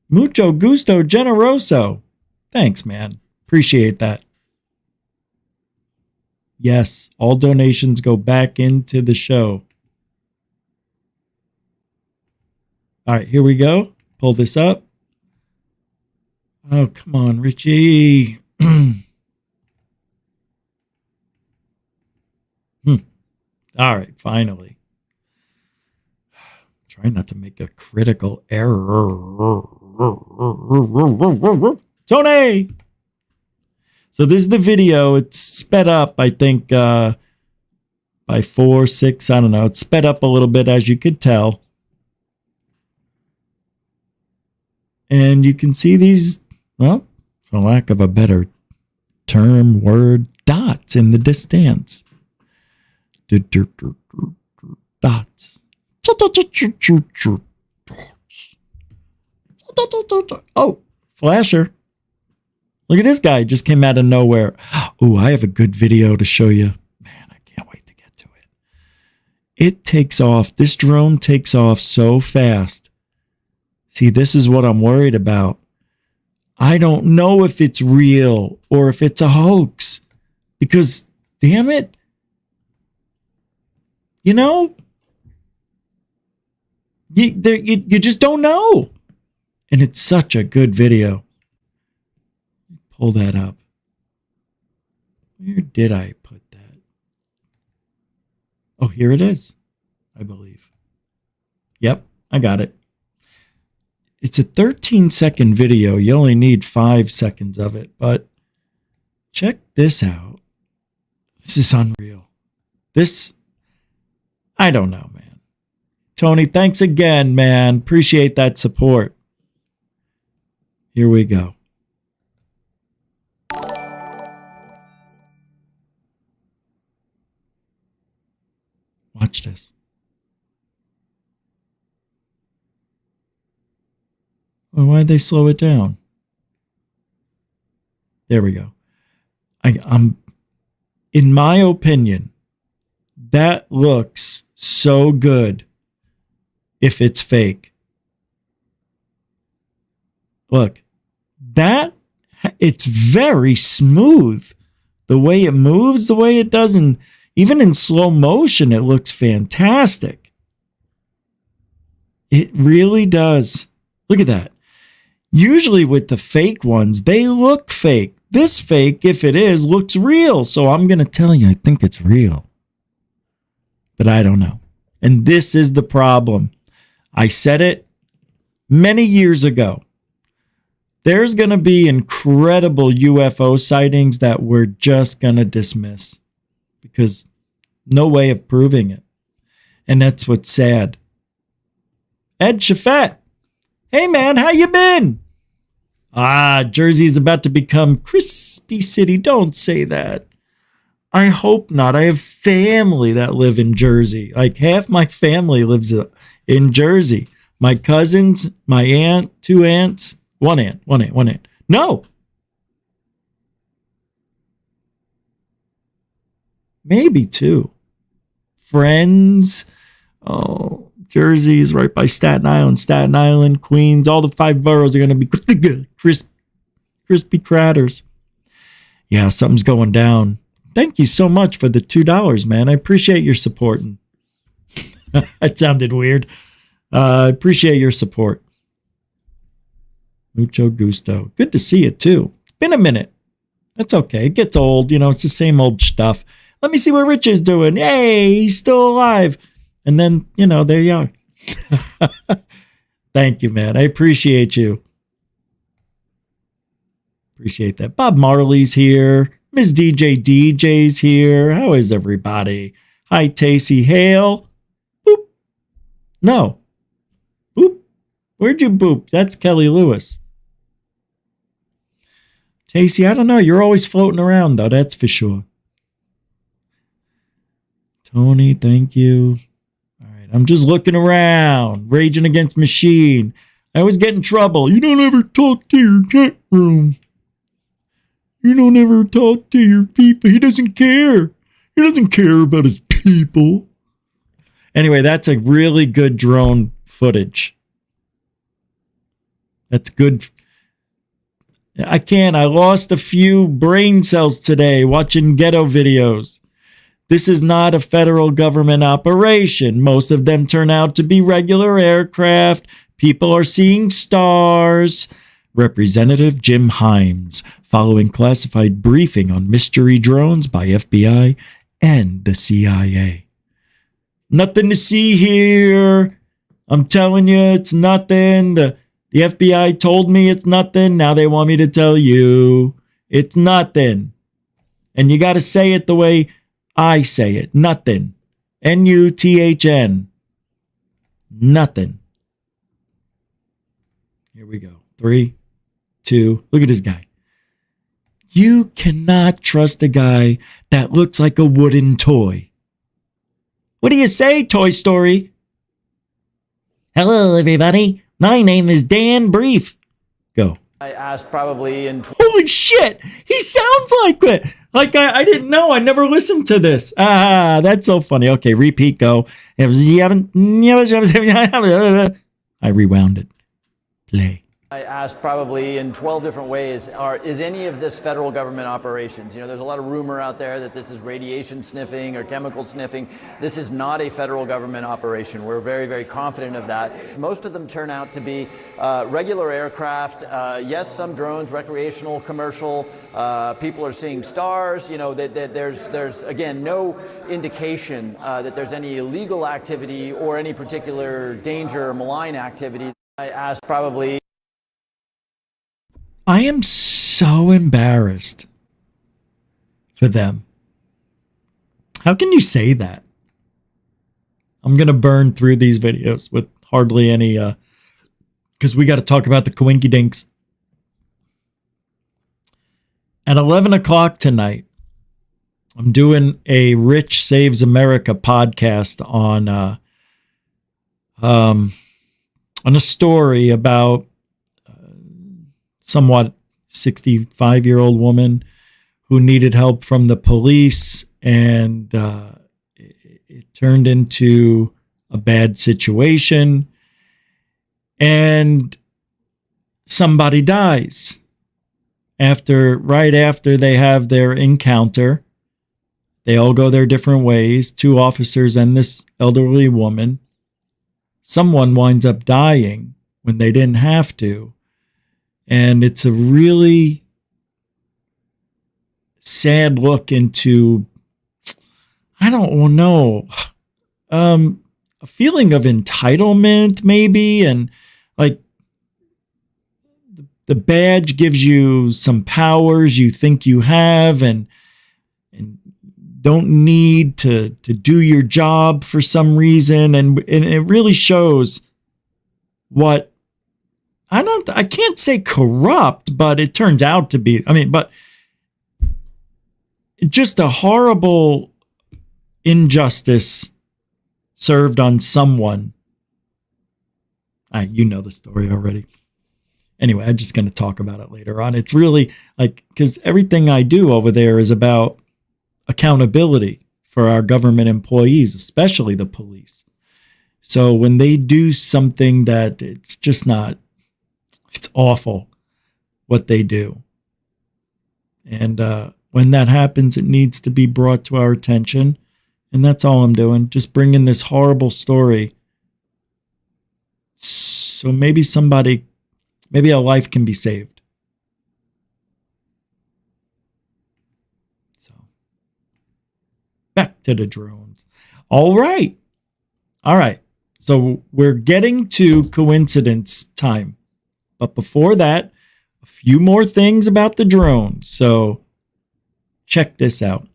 Mucho gusto generoso. Thanks, man. Appreciate that. Yes, all donations go back into the show. All right, here we go. Pull this up. Oh, come on, Richie. All right, finally. Try not to make a critical error. Tony! So this is the video. It's sped up, I think, by 4, 6, I don't know. It's sped up a little bit, as you could tell. And you can see these, well, for lack of a better term, word, dots in the distance. Dots. Oh, flasher. Look at this guy. Just came out of nowhere. Oh, I have a good video to show you. Man, I can't wait to get to it. It takes off. This drone takes off so fast. See, this is what I'm worried about. I don't know if it's real or if it's a hoax. Because, damn it, you know, you just don't know. And it's such a good video. Pull that up. Where did I put that? Oh, here it is, I believe. Yep, I got it. It's a 13-second video. You only need 5 seconds of it. But check this out. This is unreal. This, I don't know, man. Tony, thanks again, man. Appreciate that support. Here we go. Watch this. Well, why'd they slow it down? There we go. I'm, in my opinion, that looks so good if it's fake. Look, it's very smooth. The way it moves, the way it does, and even in slow motion, it looks fantastic. It really does. Look at that. Usually with the fake ones, they look fake. This fake, if it is, looks real. So I'm going to tell you, I think it's real. But I don't know. And this is the problem. I said it many years ago. There's going to be incredible UFO sightings that we're just going to dismiss. Because no way of proving it. And that's what's sad. Ed Chaffet. Hey, man, how you been? Jersey is about to become Crispy City. Don't say that. I hope not. I have family that live in Jersey. Like half my family lives in Jersey. My cousins, my aunt, 2 aunts, one aunt. No. Maybe 2. Friends. Oh, Jersey is right by Staten Island, Queens. All the 5 boroughs are going to be crispy cratters. Yeah, something's going down. Thank you so much for the $2, man. I appreciate your support. That sounded weird. I appreciate your support. Mucho gusto. Good to see you, too. It's been a minute. That's okay. It gets old. You know, it's the same old stuff. Let me see what Rich is doing. Hey, he's still alive. And then, you know, there you are. Thank you, man. I appreciate you. Appreciate that. Bob Marley's here. Ms. DJ's here. How is everybody? Hi, Tacey Hale. Boop. No. Boop. Where'd you boop? That's Kelly Lewis. Tacey, I don't know. You're always floating around, though. That's for sure. Tony, thank you. All right, I'm just looking around. Raging Against Machine. I always get in trouble. You don't ever talk to your chat room. You don't ever talk to your people. He doesn't care. He doesn't care about his people. Anyway, that's a really good drone footage. That's good. I lost a few brain cells today watching ghetto videos. This is not a federal government operation. Most of them turn out to be regular aircraft. People are seeing stars. Representative Jim Himes, following classified briefing on mystery drones by FBI and the CIA. Nothing to see here. I'm telling you, it's nothing. The The FBI told me it's nothing. Now they want me to tell you it's nothing. And you got to say it the way I say it. Nothing. N-U-T-H-N. Nothing. Here we go. 3, 2. Look at this guy. You cannot trust a guy that looks like a wooden toy. What do you say, Toy Story? Hello, everybody. My name is Dan Brief. Go. I asked probably in... Holy shit! He sounds like it! Like I didn't know. I never listened to this. Ah, that's so funny. Okay, repeat, go. I rewound it. Play. I asked probably in 12 different ways, is any of this federal government operations? You know, there's a lot of rumor out there that this is radiation sniffing or chemical sniffing. This is not a federal government operation. We're very, very confident of that. Most of them turn out to be regular aircraft. Yes, some drones, recreational, commercial. People are seeing stars. You know, that there's again, no indication that there's any illegal activity or any particular danger or malign activity. I asked probably... I am so embarrassed for them. How can you say that? I'm going to burn through these videos with hardly any, because we got to talk about the coinky dinks. At 11 o'clock tonight, I'm doing a Rich Saves America podcast on a story about somewhat 65-year-old woman who needed help from the police, and it turned into a bad situation, and somebody dies right after they have their encounter. They all go their different ways, 2 officers and this elderly woman. Someone winds up dying when they didn't have to. And it's a really sad look into, I don't know, a feeling of entitlement maybe. And like the badge gives you some powers you think you have and don't need to do your job for some reason. And it really shows what, I can't say corrupt, but it turns out to be, but just a horrible injustice served on someone. You know the story already. Anyway, I'm just going to talk about it later on. It's really like, because everything I do over there is about accountability for our government employees, especially the police. So when they do something that it's just not, it's awful what they do. And when that happens, it needs to be brought to our attention. And that's all I'm doing. Just bringing this horrible story. So maybe a life can be saved. So back to the drones. All right. So we're getting to coincidence time. But before that, a few more things about the drones. So check this out.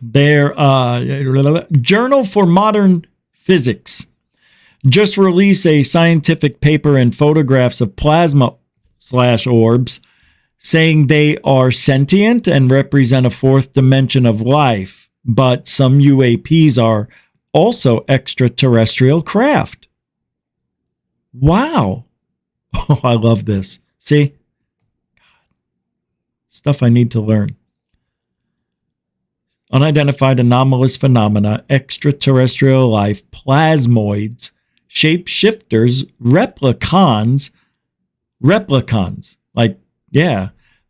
Their Journal for Modern Physics just released a scientific paper and photographs of plasma/orbs saying they are sentient and represent a 4th dimension of life. But some UAPs are also extraterrestrial craft. Wow. Oh, I love this. See? Stuff I need to learn. Unidentified anomalous phenomena, extraterrestrial life, plasmoids, shapeshifters, replicons. Like, yeah.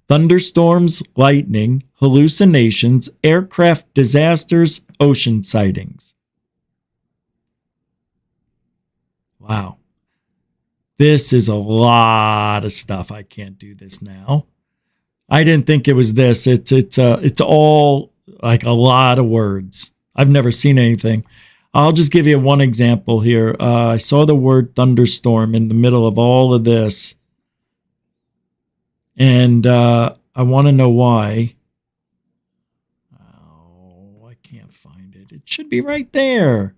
Thunderstorms, lightning, hallucinations, aircraft disasters, ocean sightings. Wow. This is a lot of stuff. I can't do this now. I didn't think it was this. It's all like a lot of words. I've never seen anything. I'll just give you one example here. I saw the word thunderstorm in the middle of all of this. And I want to know why. Oh, I can't find it. It should be right there.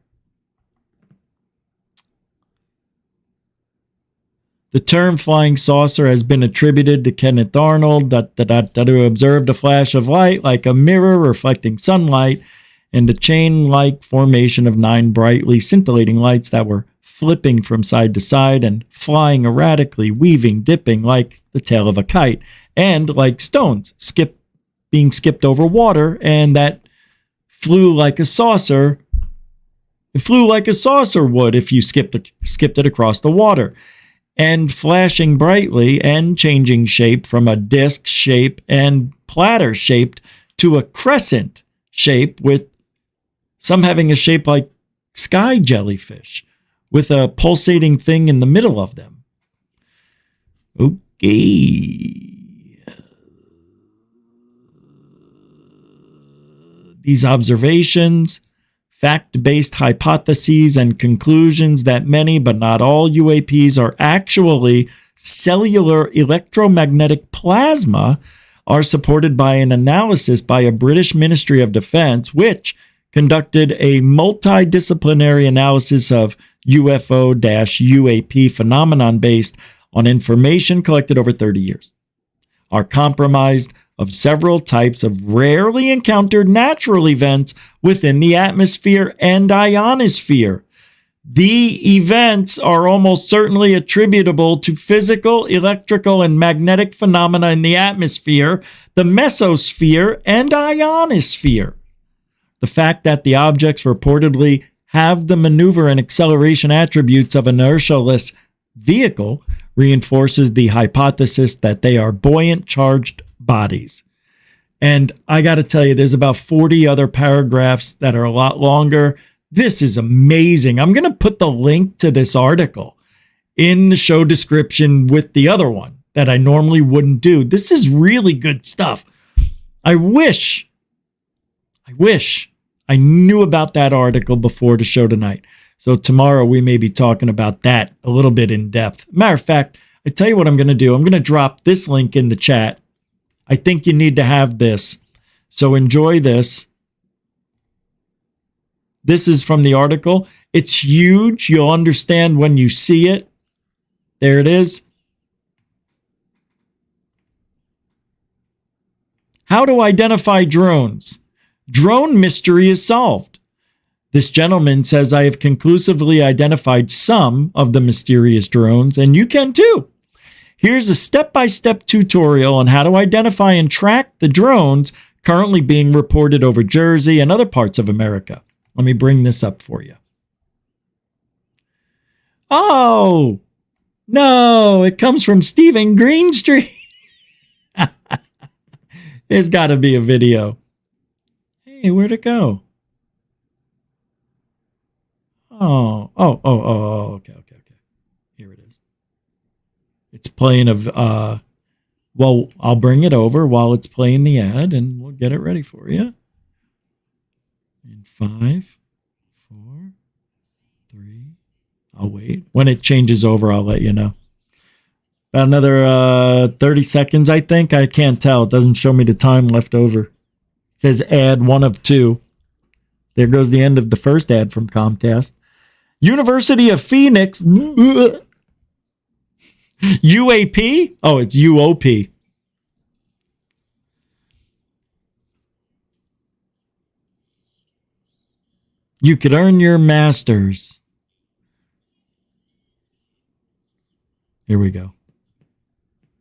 The term flying saucer has been attributed to Kenneth Arnold, who observed a flash of light like a mirror reflecting sunlight and a chain-like formation of 9 brightly scintillating lights that were flipping from side to side and flying erratically, weaving, dipping like the tail of a kite, and like stones being skipped over water, and that flew like a saucer. It flew like a saucer would if you skipped it across the water, and flashing brightly and changing shape from a disc shape and platter shaped to a crescent shape, with some having a shape like sky jellyfish with a pulsating thing in the middle of them. Okay. These observations, fact-based hypotheses and conclusions that many but not all UAPs are actually cellular electromagnetic plasma are supported by an analysis by a British Ministry of Defense, which conducted a multidisciplinary analysis of UFO-UAP phenomenon based on information collected over 30 years, are comprised of several types of rarely encountered natural events within the atmosphere and ionosphere. The events are almost certainly attributable to physical, electrical, and magnetic phenomena in the atmosphere, the mesosphere, and ionosphere. The fact that the objects reportedly have the maneuver and acceleration attributes of an inertialess vehicle reinforces the hypothesis that they are buoyant charged bodies. And I got to tell you, there's about 40 other paragraphs that are a lot longer. This is amazing. I'm going to put the link to this article in the show description with the other one that I normally wouldn't do. This is really good stuff. I wish I knew about that article before the show tonight. So tomorrow we may be talking about that a little bit in depth. Matter of fact, I tell you what I'm going to do. I'm going to drop this link in the chat. I think you need to have this. So enjoy this. This is from the article. It's huge. You'll understand when you see it. There it is. How to identify drones. Drone mystery is solved. This gentleman says, I have conclusively identified some of the mysterious drones, and you can too. Here's a step-by-step tutorial on how to identify and track the drones currently being reported over Jersey and other parts of America. Let me bring this up for you. Oh, no, it comes from Stephen Greenstreet. There's got to be a video. Hey, where'd it go? Okay. Here it is. It's playing well, I'll bring it over while it's playing the ad and we'll get it ready for you. In 5, 4, 3. I'll wait. When it changes over, I'll let you know. About another 30 seconds, I think. I can't tell. It doesn't show me the time left over. It says ad 1 of 2. There goes the end of the first ad from Comcast. University of Phoenix. UAP? Oh, it's UOP. You could earn your master's. Here we go.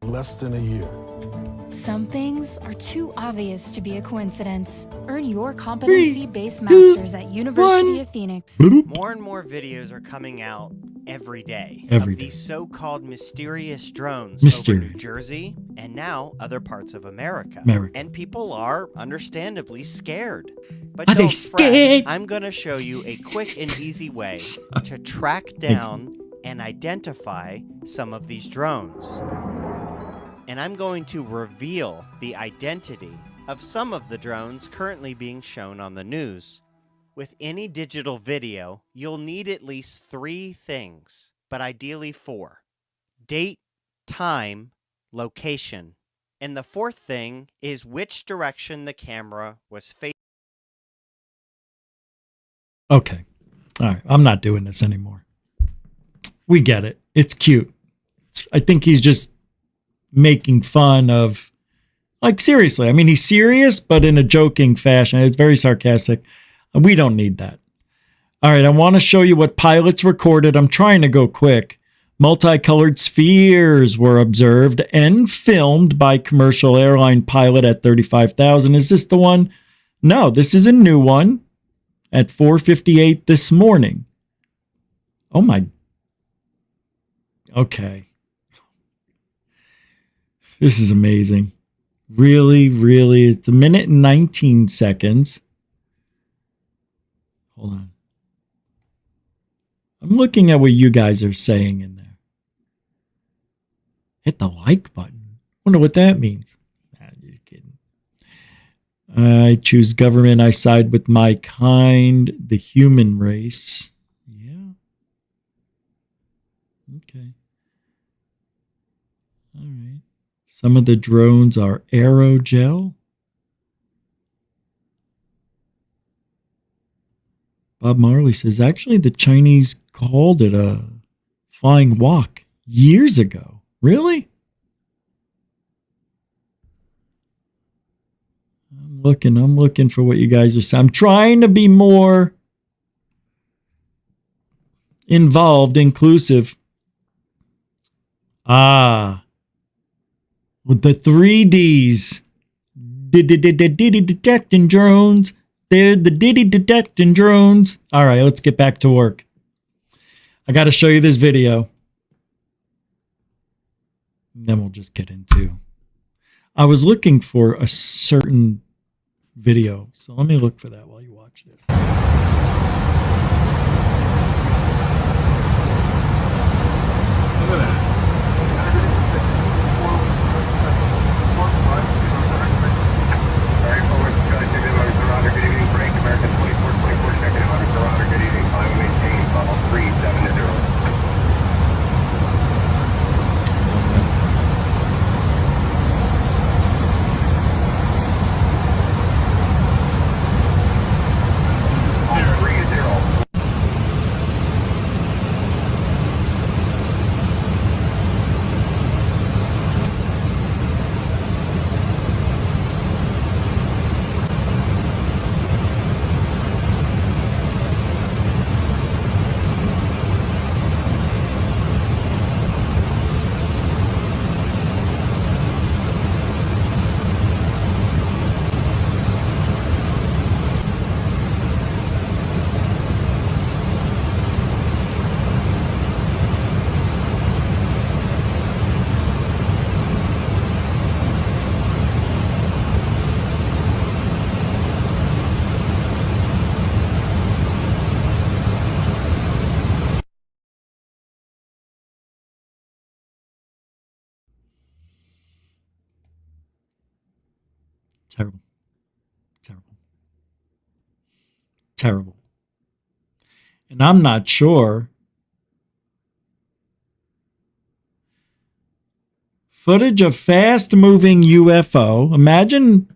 Less than a year. Some things are too obvious to be a coincidence. Earn your competency-based masters at University of Phoenix. More and more videos are coming out every day of these so-called mysterious drones over New Jersey and now other parts of America. And people are understandably scared. But are they scared? I'm going to show you a quick and easy way to track down and identify some of these drones. And I'm going to reveal the identity of some of the drones currently being shown on the news. With any digital video, you'll need at least 3 things, but ideally 4. Date, time, location. And the 4th thing is which direction the camera was facing. Okay. All right. I'm not doing this anymore. We get it. It's cute. I think he's just making fun of, like, seriously. I mean, he's serious, but in a joking fashion. It's very sarcastic. We don't need that. All right. I want to show you what pilots recorded. I'm trying to go quick. Multicolored spheres were observed and filmed by commercial airline pilot at 35,000. Is this the one? No, this is a new one at 4:58 this morning. Oh my. Okay. This is amazing. Really, really. It's 1 minute and 19 seconds. Hold on. I'm looking at what you guys are saying in there. Hit the like button. Wonder what that means. Nah, just kidding. I choose government. I side with my kind, the human race. Yeah. Okay. All right. Some of the drones are aerogel. Bob Marley says, actually, the Chinese called it a flying walk years ago. Really? I'm looking for what you guys are saying. I'm trying to be more involved, inclusive. With the 3Ds. Detecting drones. They're the detecting drones. All right, let's get back to work. I got to show you this video. Then we'll just get into. I was looking for a certain video, so let me look for that while you watch this. Look at that. American 2424, checking out of Toronto. Good evening. Climb maintain level 370. Terrible. Terrible. Terrible. And I'm not sure. Footage of fast-moving UFO. Imagine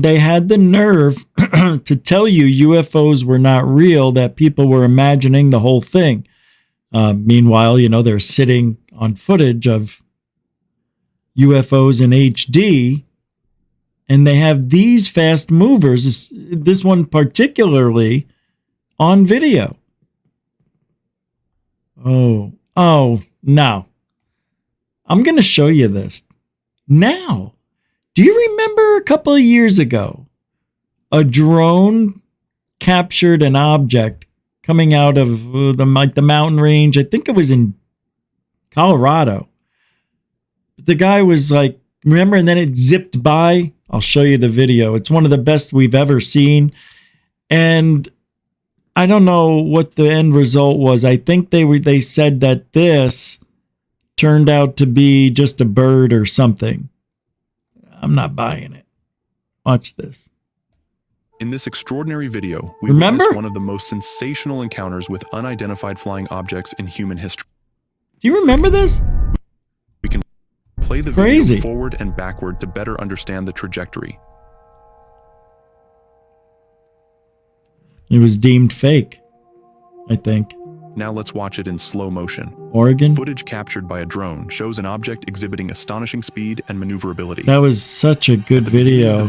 they had the nerve to tell you UFOs were not real, that people were imagining the whole thing. Meanwhile, they're sitting on footage of UFOs in HD, and they have these fast movers, this one particularly, on video. Oh, no. I'm going to show you this now. Do you remember a couple of years ago, a drone captured an object coming out of the mountain range? I think it was in Colorado. The guy was like, remember, and then it zipped by. I'll show you the video. It's one of the best we've ever seen. And I don't know what the end result was. I think they said that this turned out to be just a bird or something. I'm not buying it. Watch this. In this extraordinary video, we Remember? witnessed one of the most sensational encounters with unidentified flying objects in human history. Do you remember this? We can play the crazy. video forward and backward to better understand the trajectory. It was deemed fake, I think. Now let's watch it in slow motion. Oregon? Footage captured by a drone shows an object exhibiting astonishing speed and maneuverability. That was such a good video.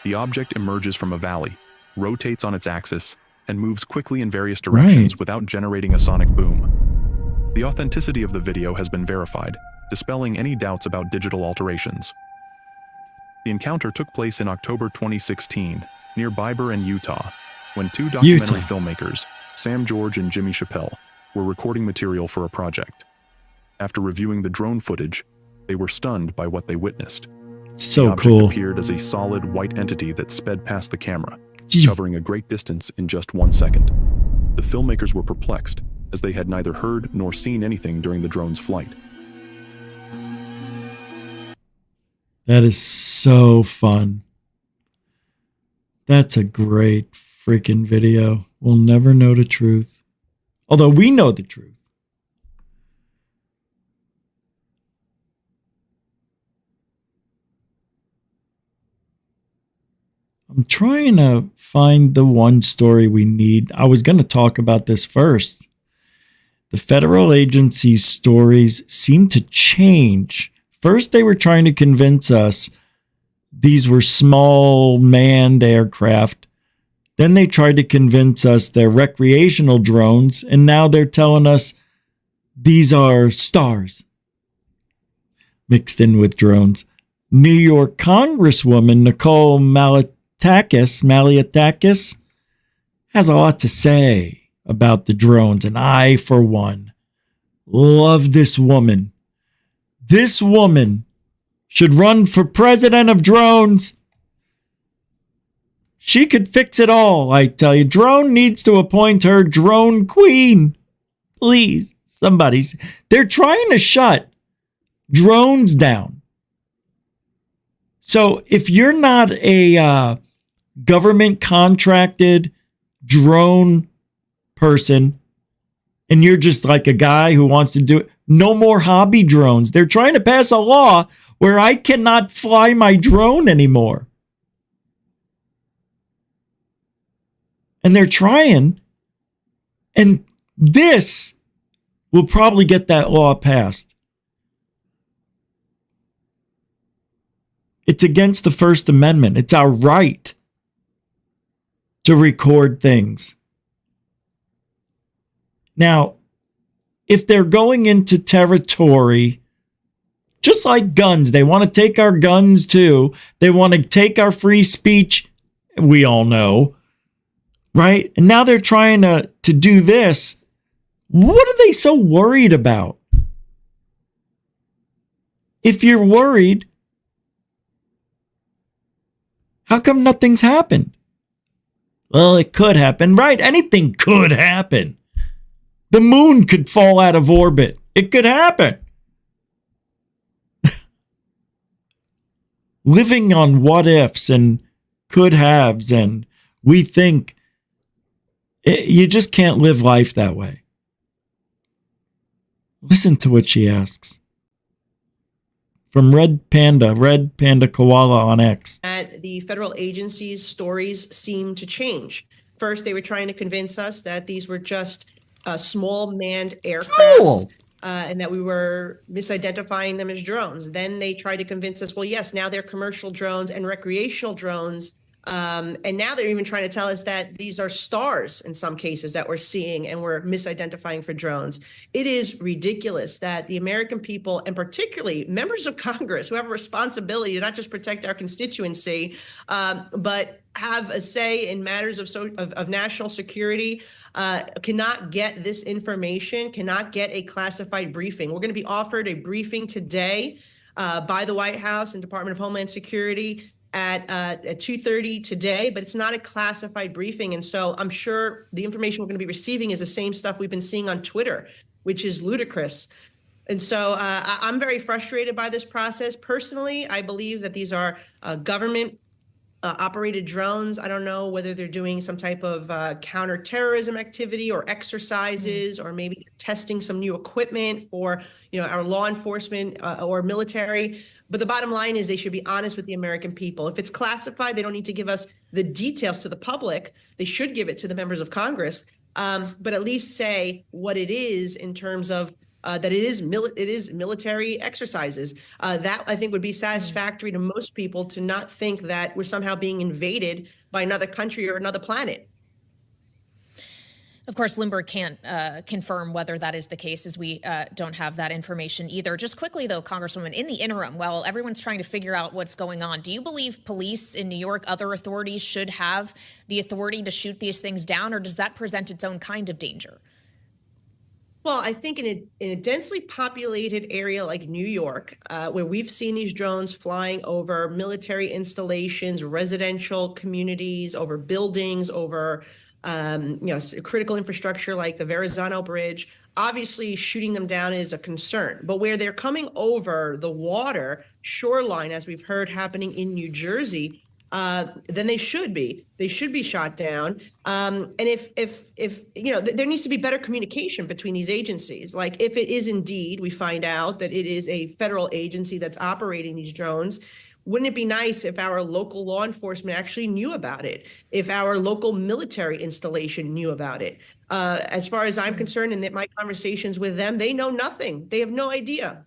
The object emerges from a valley, rotates on its axis, and moves quickly in various directions without generating a sonic boom. The authenticity of the video has been verified, dispelling any doubts about digital alterations. The encounter took place in October 2016, near Bieber in Utah, when two documentary filmmakers, Sam George and Jimmy Chappelle, were recording material for a project. After reviewing the drone footage, they were stunned by what they witnessed. So the object cool. appeared as a solid white entity that sped past the camera, covering a great distance in just 1 second. The filmmakers were perplexed, as they had neither heard nor seen anything during the drone's flight. That is so fun. That's a great freaking video. We'll never know the truth. Although we know the truth. I'm trying to find the one story we need. I was going to talk about this first. The federal agencies' stories seem to change. First, they were trying to convince us these were small manned aircraft. Then they tried to convince us they're recreational drones. And now they're telling us these are stars mixed in with drones. New York Congresswoman Nicole Malliotakis has a lot to say about the drones, and I, for one, love this woman. This woman should run for president of drones. She could fix it all, I tell you. Drone needs to appoint her drone queen. Please, somebody. They're trying to shut drones down. So if you're not a government contracted drone person and you're just like a guy who wants to do it, no more hobby drones. They're trying to pass a law where I cannot fly my drone anymore. And they're trying, and this will probably get that law passed. It's against the First Amendment. It's our right to record things. Now, if they're going into territory, just like guns, they want to take our guns too. They want to take our free speech, we all know, right? And now they're trying to do this. What are they so worried about? If you're worried, how come nothing's happened? Well, it could happen, right? Anything could happen. The moon could fall out of orbit. It could happen. Living on what ifs and could haves, and we think you just can't live life that way. Listen to what she asks. From Red Panda Koala on X. At the federal agencies, stories seem to change. First, they were trying to convince us that these were just small manned aircraft, and that we were misidentifying them as drones. Then they tried to convince us, well, yes, now they're commercial drones and recreational drones. And now they're even trying to tell us that these are stars in some cases that we're seeing and we're misidentifying for drones. It is ridiculous that the American people, and particularly members of Congress who have a responsibility to not just protect our constituency, but have a say in matters of national security, cannot get this information, cannot get a classified briefing. We're going to be offered a briefing today by the White House and Department of Homeland Security at 2:30 today, but it's not a classified briefing. And so I'm sure the information we're going to be receiving is the same stuff we've been seeing on Twitter, which is ludicrous. And so I'm very frustrated by this process. Personally, I believe that these are government operated drones. I don't know whether they're doing some type of counterterrorism activity or exercises, or maybe testing some new equipment for, our law enforcement or military. But the bottom line is they should be honest with the American people. If it's classified, they don't need to give us the details to the public. They should give it to the members of Congress, but at least say what it is in terms of that it is military exercises. That I think would be satisfactory to most people, to not think that we're somehow being invaded by another country or another planet. Of course, Bloomberg can't confirm whether that is the case, as we don't have that information either. Just quickly, though, Congresswoman, in the interim, while everyone's trying to figure out what's going on, do you believe police in New York, other authorities, should have the authority to shoot these things down, or does that present its own kind of danger? Well, I think in a densely populated area like New York, where we've seen these drones flying over military installations, residential communities, over buildings, over critical infrastructure like the Verrazano Bridge, obviously shooting them down is a concern. But where they're coming over the water shoreline, as we've heard happening in New Jersey, then they should be shot down. And if there needs to be better communication between these agencies. Like, if it is indeed, we find out that it is a federal agency that's operating these drones, wouldn't it be nice if our local law enforcement actually knew about it? If our local military installation knew about it? As far as I'm concerned, and that my conversations with them, they know nothing. They have no idea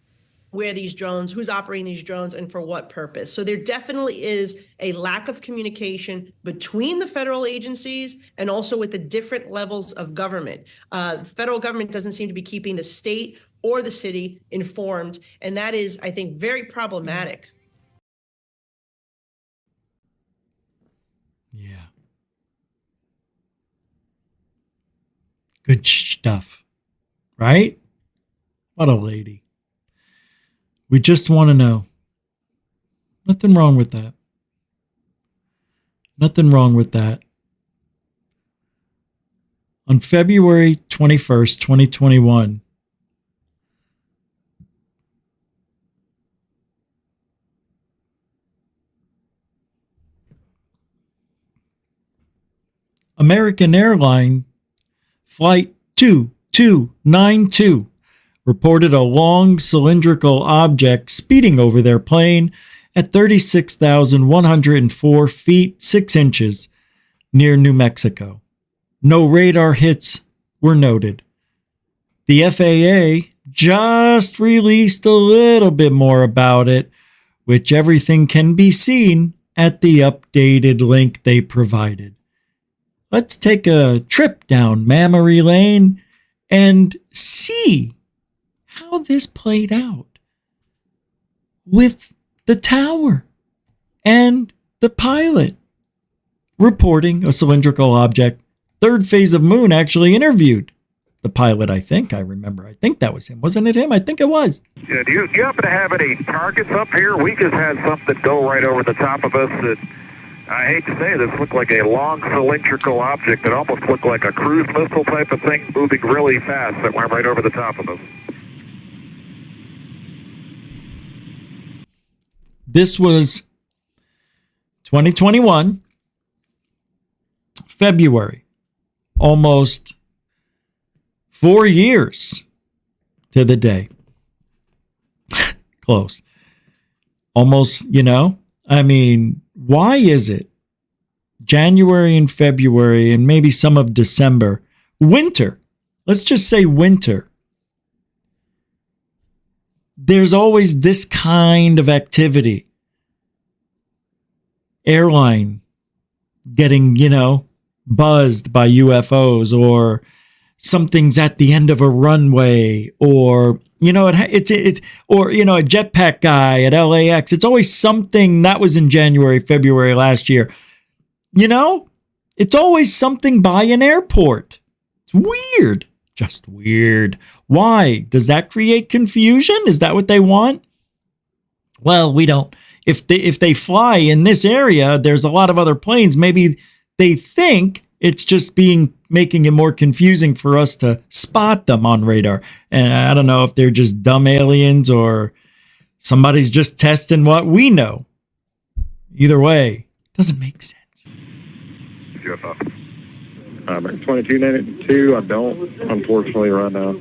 where these drones, who's operating these drones, and for what purpose. So there definitely is a lack of communication between the federal agencies and also with the different levels of government. Federal government doesn't seem to be keeping the state or the city informed, and that is, I think, very problematic. Yeah. Good stuff, right? What a lady. We just want to know. Nothing wrong with that. Nothing wrong with that. On February 21st, 2021, American Airline Flight 2292 reported a long cylindrical object speeding over their plane at 36,104 feet 6 inches near New Mexico. No radar hits were noted. The FAA just released a little bit more about it, which everything can be seen at the updated link they provided. Let's take a trip down memory lane and see how this played out with the tower and the pilot reporting a cylindrical object. Third Phase of Moon actually interviewed the pilot, I think that was him. Wasn't it him? I think it was. Yeah, do you happen to have any targets up here? We just had something go right over the top of us that, I hate to say this, looked like a long cylindrical object that almost looked like a cruise missile type of thing moving really fast that went right over the top of us. This was 2021, February, almost 4 years to the day. Close. Almost, I mean, why is it January and February and maybe some of December, winter, let's just say winter, there's always this kind of activity. Airline getting, buzzed by UFOs, or something's at the end of a runway, or, it's or, a jetpack guy at LAX. It's always something that was in January, February last year. It's always something by an airport. It's weird. Just weird. Why? Does that create confusion? Is that what they want? Well, we don't. If they fly in this area, there's a lot of other planes. Maybe they think it's just making it more confusing for us to spot them on radar. And I don't know if they're just dumb aliens or somebody's just testing what we know. Either way, Doesn't make sense. UFO. 2292, I don't, unfortunately, right now.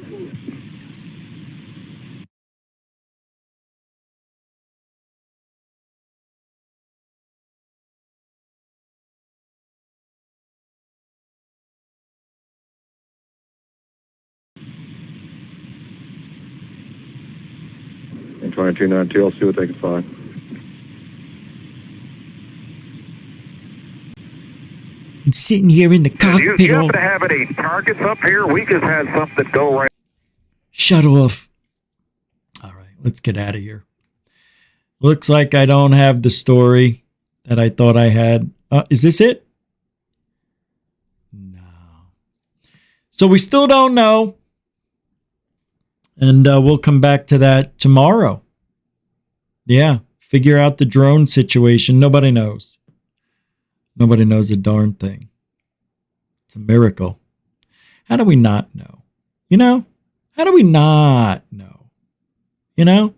And 2292, I'll see what they can find. I'm sitting here in the cockpit. Do you happen to have any targets up here? We just had something go right. Shut off. All right, let's get out of here. Looks like I don't have the story that I thought I had. Is this it? No. So we still don't know. And we'll come back to that tomorrow. Yeah, figure out the drone situation. Nobody knows. Nobody knows a darn thing. It's a miracle. How do we not know? You know? How do we not know? You know?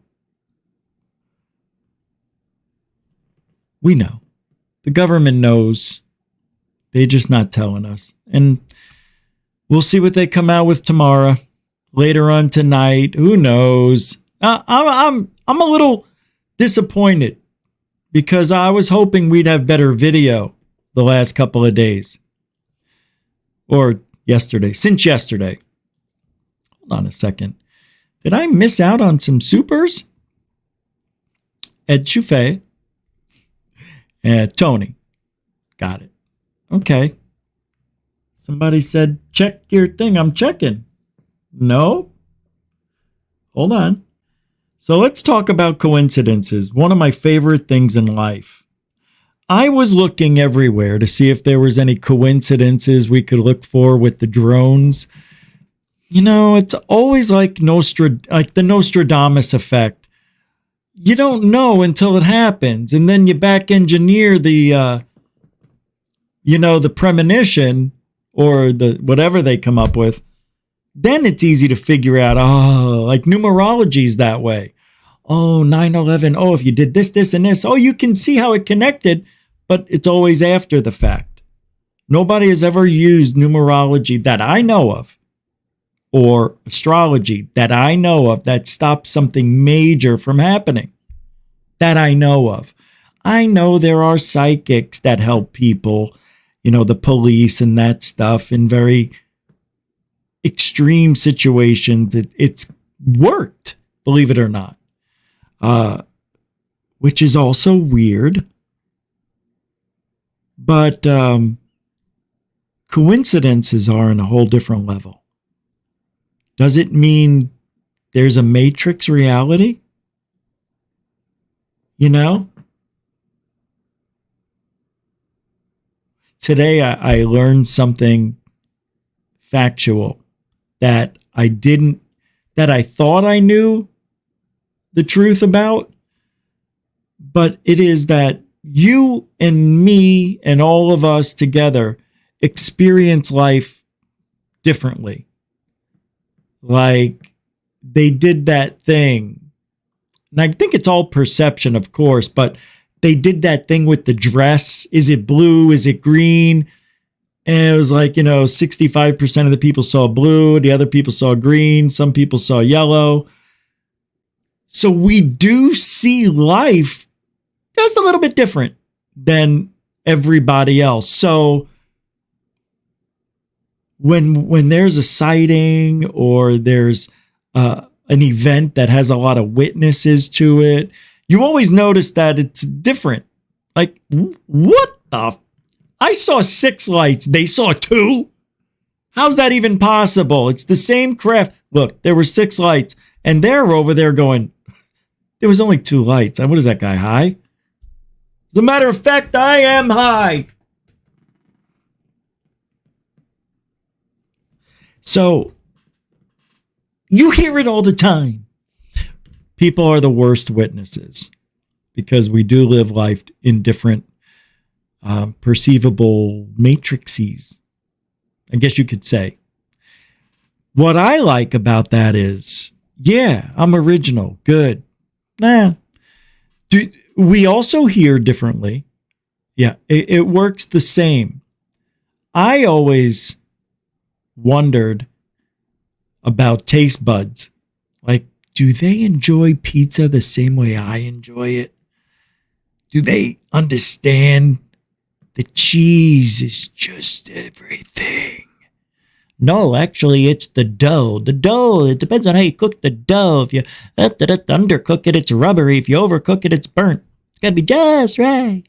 We know. The government knows. They're just not telling us. And we'll see what they come out with tomorrow. Later on tonight. Who knows? I'm a little disappointed because I was hoping we'd have better video the last couple of days. Or yesterday. Since yesterday. Hold on a second. Did I miss out on some supers? Ed Chouffet. Tony. Got it. Okay. Somebody said, check your thing. I'm checking. No? Hold on. So let's talk about coincidences. One of my favorite things in life. I was looking everywhere to see if there was any coincidences we could look for with the drones. You know, it's always like the Nostradamus effect. You don't know until it happens, and then you back engineer the premonition or the whatever they come up with. Then it's easy to figure out. Oh, like numerology's that way. Oh, 9/11. Oh, if you did this, this, and this. Oh, you can see how it connected. But it's always after the fact. Nobody has ever used numerology that I know of, or astrology that I know of, that stops something major from happening. That I know of. I know there are psychics that help people, the police and that stuff in very extreme situations. It's worked, believe it or not. Which is also weird. But coincidences are on a whole different level. Does it mean there's a matrix reality? Today I learned something factual that I thought I knew the truth about, but it is that you and me and all of us together experience life differently. Like they did that thing. And I think it's all perception, of course, but they did that thing with the dress. Is it blue? Is it green? And it was like, 65% of the people saw blue. The other people saw green. Some people saw yellow. So we do see life just a little bit different than everybody else. So when there's a sighting or there's an event that has a lot of witnesses to it, you always notice that it's different. Like, what the? I saw 6 lights. They saw 2. How's that even possible? It's the same craft. Look, there were 6 lights, and they're over there going, there was only 2 lights. What is that guy, high? As a matter of fact, I am high. So, you hear it all the time. People are the worst witnesses because we do live life in different perceivable matrices, I guess you could say. What I like about that is, yeah, I'm original. Good. We also hear differently Yeah, it works the same. I always wondered about taste buds. Like, do they enjoy pizza the same way I enjoy it? Do they understand the cheese is just everything? No, actually, it's the dough. The dough, it depends on how you cook the dough. If you undercook it, it's rubbery. If you overcook it, it's burnt. It's got to be just right.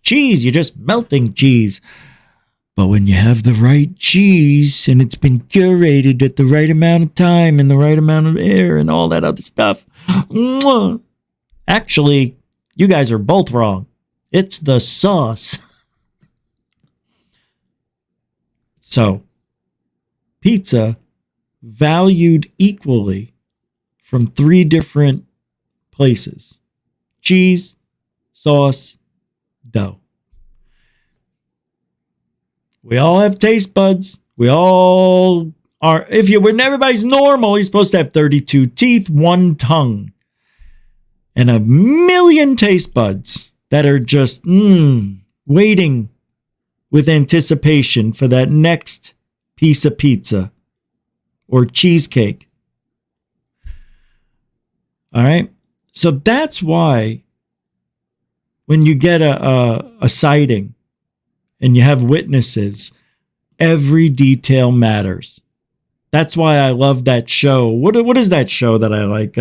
Cheese, you're just melting cheese. But when you have the right cheese and it's been curated at the right amount of time and the right amount of air and all that other stuff, actually, you guys are both wrong. It's the sauce. So, pizza valued equally from 3 different places: cheese, sauce, dough. We all have taste buds. We all are. When everybody's normal, you're supposed to have 32 teeth, 1 tongue, and 1,000,000 taste buds that are just waiting with anticipation for that next piece of pizza or cheesecake. All right. So that's why when you get a sighting and you have witnesses, every detail matters. That's why I love that show. What is that show that I like?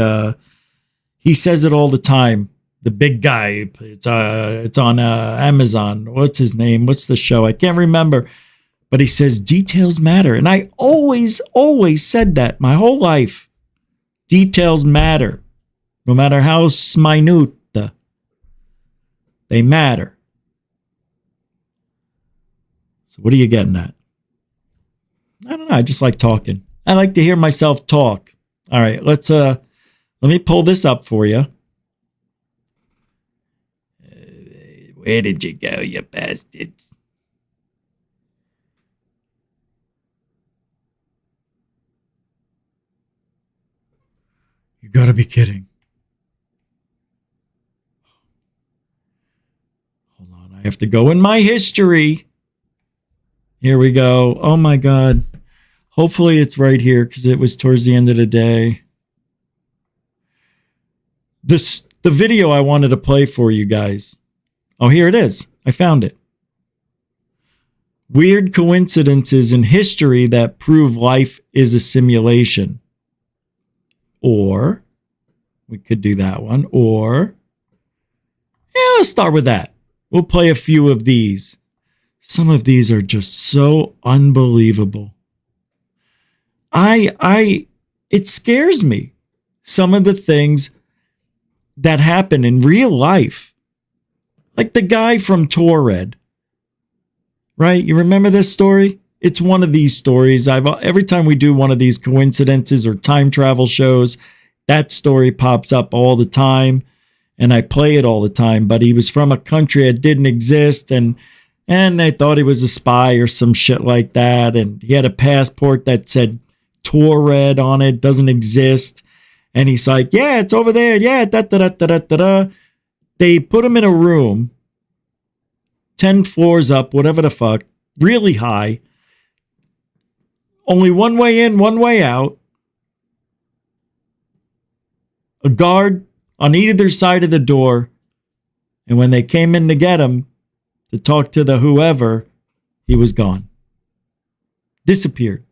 He says it all the time. The big guy. It's on Amazon. What's his name? What's the show? I can't remember. But he says details matter. And I always said that my whole life. Details matter. No matter how minute, they matter. So what are you getting at? I don't know. I just like talking. I like to hear myself talk. All right, let me pull this up for you. Where did you go, you bastards? You gotta be kidding. Hold on, I have to go in my history. Here we go. Oh my God. Hopefully it's right here because it was towards the end of the day. The video I wanted to play for you guys. Oh, here it is. I found it. Weird coincidences in history that prove life is a simulation. Or, we could do that one. Or, let's start with that. We'll play a few of these. Some of these are just so unbelievable. It scares me. Some of the things that happen in real life. Like the guy from Torred. Right? You remember this story? It's one of these stories. Every time we do one of these coincidences or time travel shows, that story pops up all the time. And I play it all the time. But he was from a country that didn't exist, and they thought he was a spy or some shit like that. And he had a passport that said Torred on it, doesn't exist. And he's like, yeah, it's over there. Yeah, da-da-da-da-da-da. They put him in a room, 10 floors up, whatever the fuck, really high. Only one way in, one way out. A guard on either side of the door. And when they came in to get him, to talk to the whoever, he was gone. Disappeared.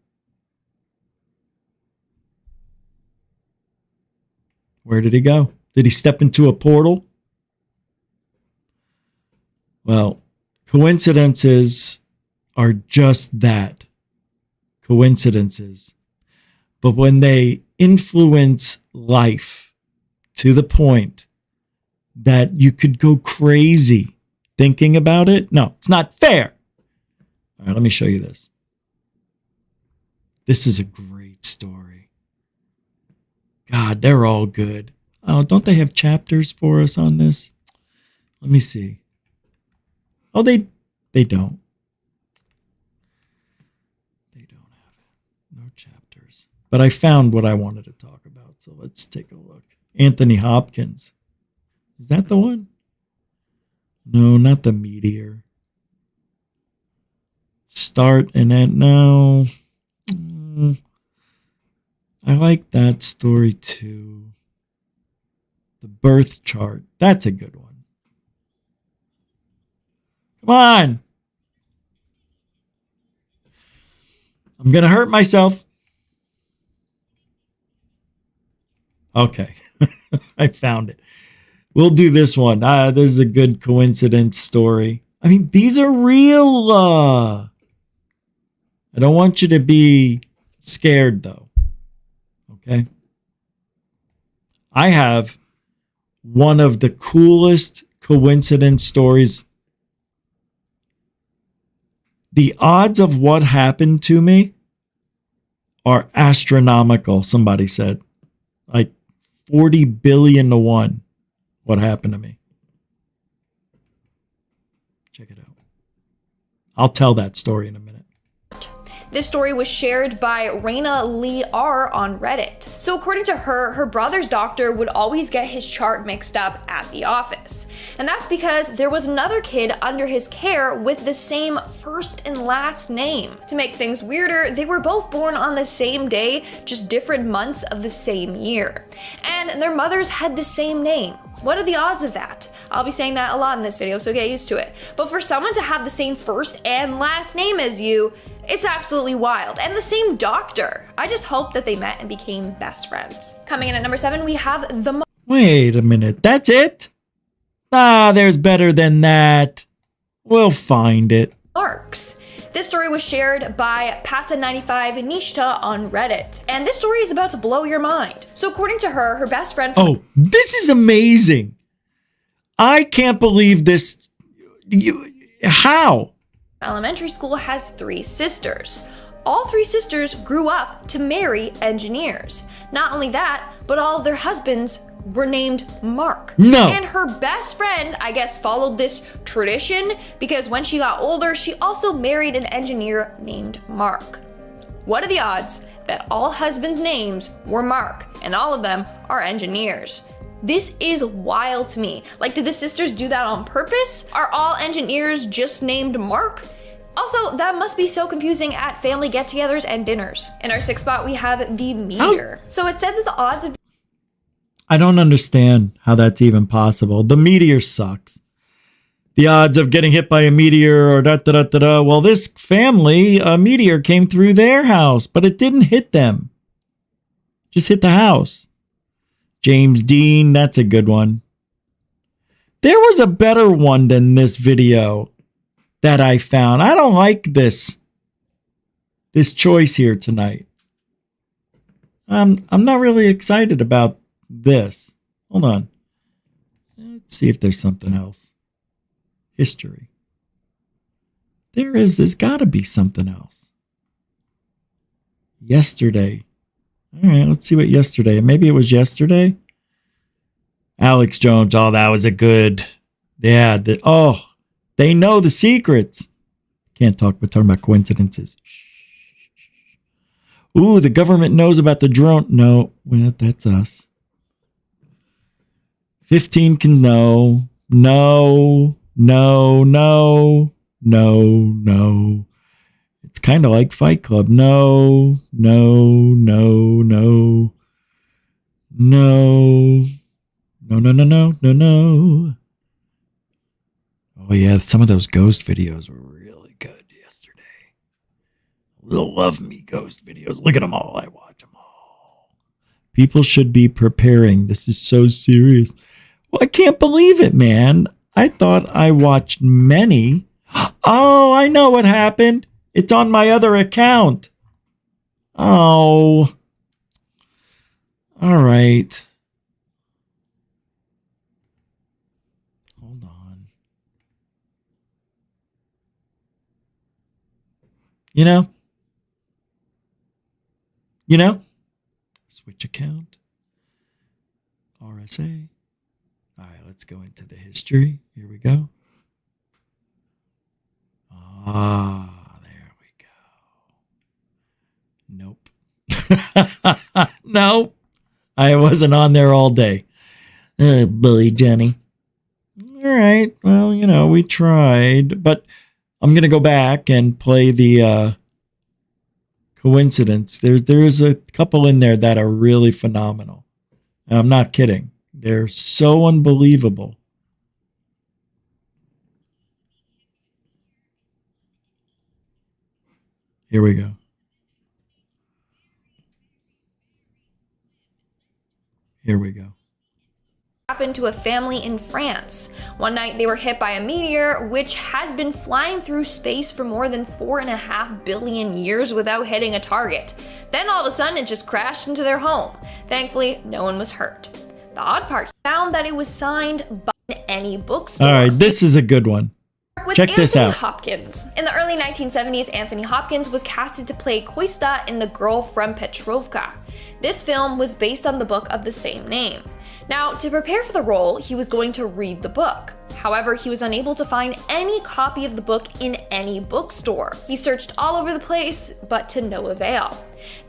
Where did he go? Did he step into a portal? Well, coincidences are just that. Coincidences. But when they influence life to the point that you could go crazy thinking about it, no, it's not fair. All right, let me show you this. This is a great story. God, they're all good. Oh, don't they have chapters for us on this? Let me see. Oh, they don't. They don't have it. No chapters. But I found what I wanted to talk about, so let's take a look. Anthony Hopkins. Is that the one? No, not the meteor. Start and end. No. I like that story too. The birth chart. That's a good one. Come on. I'm going to hurt myself. Okay. I found it. We'll do this one. This is a good coincidence story. I mean, these are real. I don't want you to be scared, though. Okay? I have one of the coolest coincidence stories. The odds of what happened to me are astronomical, somebody said. Like 40 billion to 1 what happened to me. Check it out. I'll tell that story in a minute. This story was shared by Raina Lee R on Reddit. So according to her, her brother's doctor would always get his chart mixed up at the office. And that's because there was another kid under his care with the same first and last name. To make things weirder, they were both born on the same day, just different months of the same year. And their mothers had the same name. What are the odds of that? I'll be saying that a lot in this video, so get used to it. But for someone to have the same first and last name as you, it's absolutely wild. And the same doctor. I just hope that they met and became best friends. Coming in at number 7, we have the... Wait a minute. That's it? There's better than that. We'll find it. Marks. This story was shared by Pata95 Nishta on Reddit. And this story is about to blow your mind. So according to her, her best friend... Oh, this is amazing. I can't believe this. How? Elementary school has 3 sisters. All 3 sisters grew up to marry engineers. Not only that, but all of their husbands were named Mark. No. And her best friend, I guess, followed this tradition because when she got older, she also married an engineer named Mark. What are the odds that all husbands' names were Mark and all of them are engineers? This is wild to me. Like, did the sisters do that on purpose? Are all engineers just named Mark? Also, that must be so confusing at family get-togethers and dinners. In our 6th spot, we have the meteor. So it said that the odds of... I don't understand how that's even possible. The meteor sucks. The odds of getting hit by a meteor or da-da-da-da-da. Well, this family, a meteor came through their house, but it didn't hit them. Just hit the house. James Dean, that's a good one. There was a better one than this video that I found. I don't like this choice here tonight. I'm not really excited about this. Hold on. Let's see if there's something else. History. There's got to be something else. Yesterday. All right, let's see what yesterday. Maybe it was yesterday. Alex Jones. Oh, that was a good. Yeah. They know the secrets. Can't talk, but talking about coincidences. Ooh, the government knows about the drone. No, well, that's us. 15 can know. No. It's kind of like Fight Club. No. Oh, yeah, some of those ghost videos were really good yesterday. Love me ghost videos. Look at them all. I watch them all. People should be preparing. This is so serious. Well, I can't believe it, man. I thought I watched many. Oh, I know what happened. It's on my other account. Oh. All right. Hold on. You know? Switch account. RSA. All right, let's go into the history. Here we go. There we go. Nope. Nope. I wasn't on there all day. Bully Jenny. All right. Well, we tried, but I'm going to go back and play the coincidence. There's a couple in there that are really phenomenal. And I'm not kidding. They're so unbelievable. Here we go. Here we go. Happened to a family in France. One night they were hit by a meteor which had been flying through space for more than 4.5 billion years without hitting a target. Then all of a sudden it just crashed into their home. Thankfully, no one was hurt. The odd part, found that it was signed by any bookstore. All right, this is a good one. Check this out. Anthony Hopkins. In the early 1970s, Anthony Hopkins was casted to play Koista in The Girl from Petrovka. This film was based on the book of the same name. Now, to prepare for the role, he was going to read the book. However, he was unable to find any copy of the book in any bookstore. He searched all over the place, but to no avail.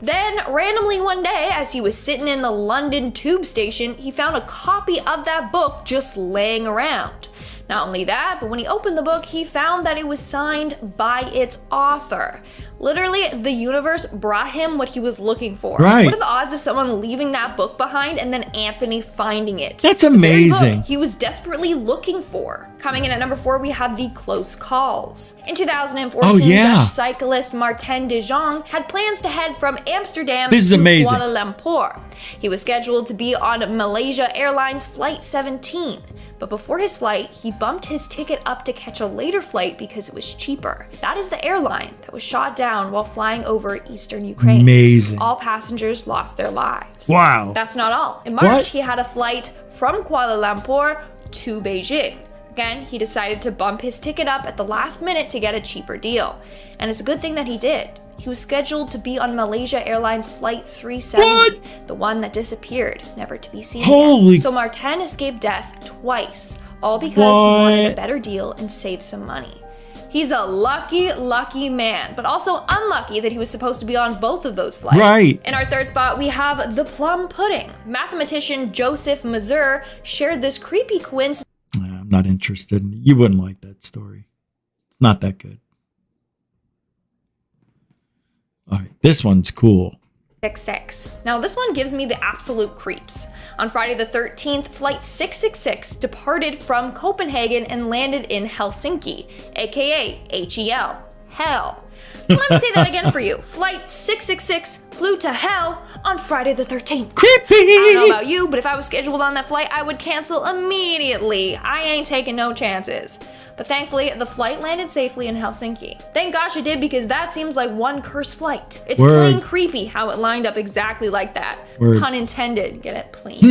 Then, randomly one day, as he was sitting in the London tube station, he found a copy of that book just laying around. Not only that, but when he opened the book, he found that it was signed by its author. Literally, the universe brought him what he was looking for. Right. What are the odds of someone leaving that book behind and then Anthony finding it? That's The very amazing. book he was desperately looking for. Coming in at number 4, we have The Close Calls. In 2014, Dutch cyclist Martin de Jong had plans to head from Amsterdam This is to amazing. Kuala Lumpur. He was scheduled to be on Malaysia Airlines Flight 17. But before his flight, he bumped his ticket up to catch a later flight because it was cheaper. That is the airline that was shot down while flying over eastern Ukraine. Amazing. All passengers lost their lives. Wow. That's not all. In March, he had a flight from Kuala Lumpur to Beijing. Again, he decided to bump his ticket up at the last minute to get a cheaper deal. And it's a good thing that he did. He was scheduled to be on Malaysia Airlines Flight 370, the one that disappeared, never to be seen again. So Martin escaped death twice, all because he wanted a better deal and saved some money. He's a lucky, lucky man, but also unlucky that he was supposed to be on both of those flights. Right. In our third spot, we have the plum pudding. Mathematician Joseph Mazur shared this creepy coincidence. I'm not interested. You wouldn't like that story. It's not that good. All right, this one's cool. 666. Now this one gives me the absolute creeps. On Friday the 13th, Flight 666 departed from Copenhagen and landed in Helsinki, aka HEL, hell. Let me say that again for you. Flight 666 flew to hell on Friday the 13th. Creepy! I don't know about you, but if I was scheduled on that flight, I would cancel immediately. I ain't taking no chances. But thankfully, the flight landed safely in Helsinki. Thank gosh it did, because that seems like one cursed flight. It's plain creepy how it lined up exactly like that. Pun intended, get it? Plain.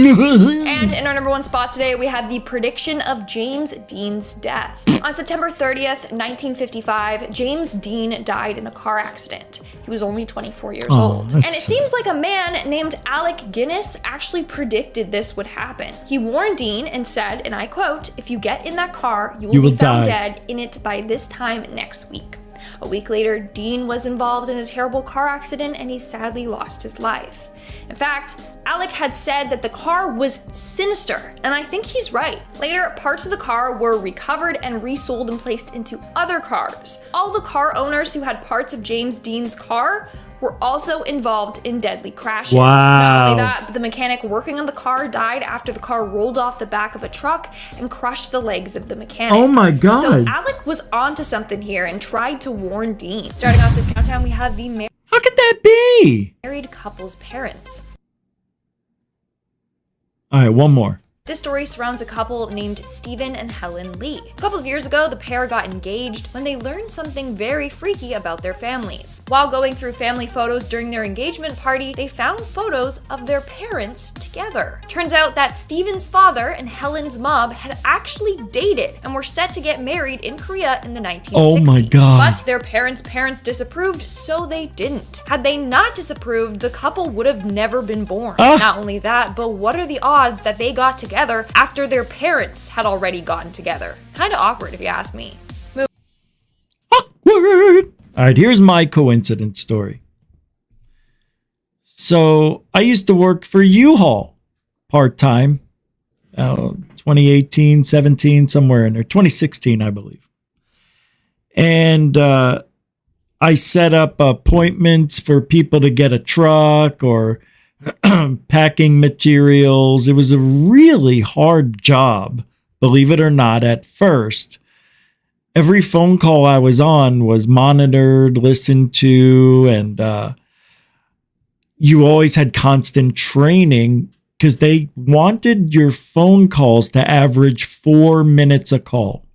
And in our number 1 spot today, we have the prediction of James Dean's death. On September 30th, 1955, James Dean died in a car accident. He was only 24 years old. And it seems like a man named Alec Guinness actually predicted this would happen. He warned Dean and said, and I quote, "If you get in that car, you will be found dead in it by this time next week." A week later, Dean was involved in a terrible car accident and he sadly lost his life. In fact, Alec had said that the car was sinister, and I think he's right. Later, parts of the car were recovered and resold and placed into other cars. All the car owners who had parts of James Dean's car were also involved in deadly crashes. Not only that, but the mechanic working on the car died after the car rolled off the back of a truck and crushed the legs of the mechanic. Oh my God. So Alec was onto something here and tried to warn Dean. Starting off this countdown, we have the How could that be? married couple's parents. All right, one more. This story surrounds a couple named Stephen and Helen Lee. A couple of years ago, the pair got engaged when they learned something very freaky about their families. While going through family photos during their engagement party, they found photos of their parents together. Turns out that Stephen's father and Helen's mom had actually dated and were set to get married in Korea in the 1960s. Oh my God. But their parents disapproved, so they didn't. Had they not disapproved, the couple would have never been born. Not only that, but what are the odds that they got together after their parents had already gotten together? Kind of awkward if you ask me. Awkward. All right, here's my coincidence story. So I used to work for U-Haul part-time 2018, 17, somewhere in there, 2016, I believe. And I set up appointments for people to get a truck or packing materials. It was a really hard job, believe it or not, at first. Every phone call I was on was monitored, listened to, and you always had constant training because they wanted your phone calls to average 4 minutes a call.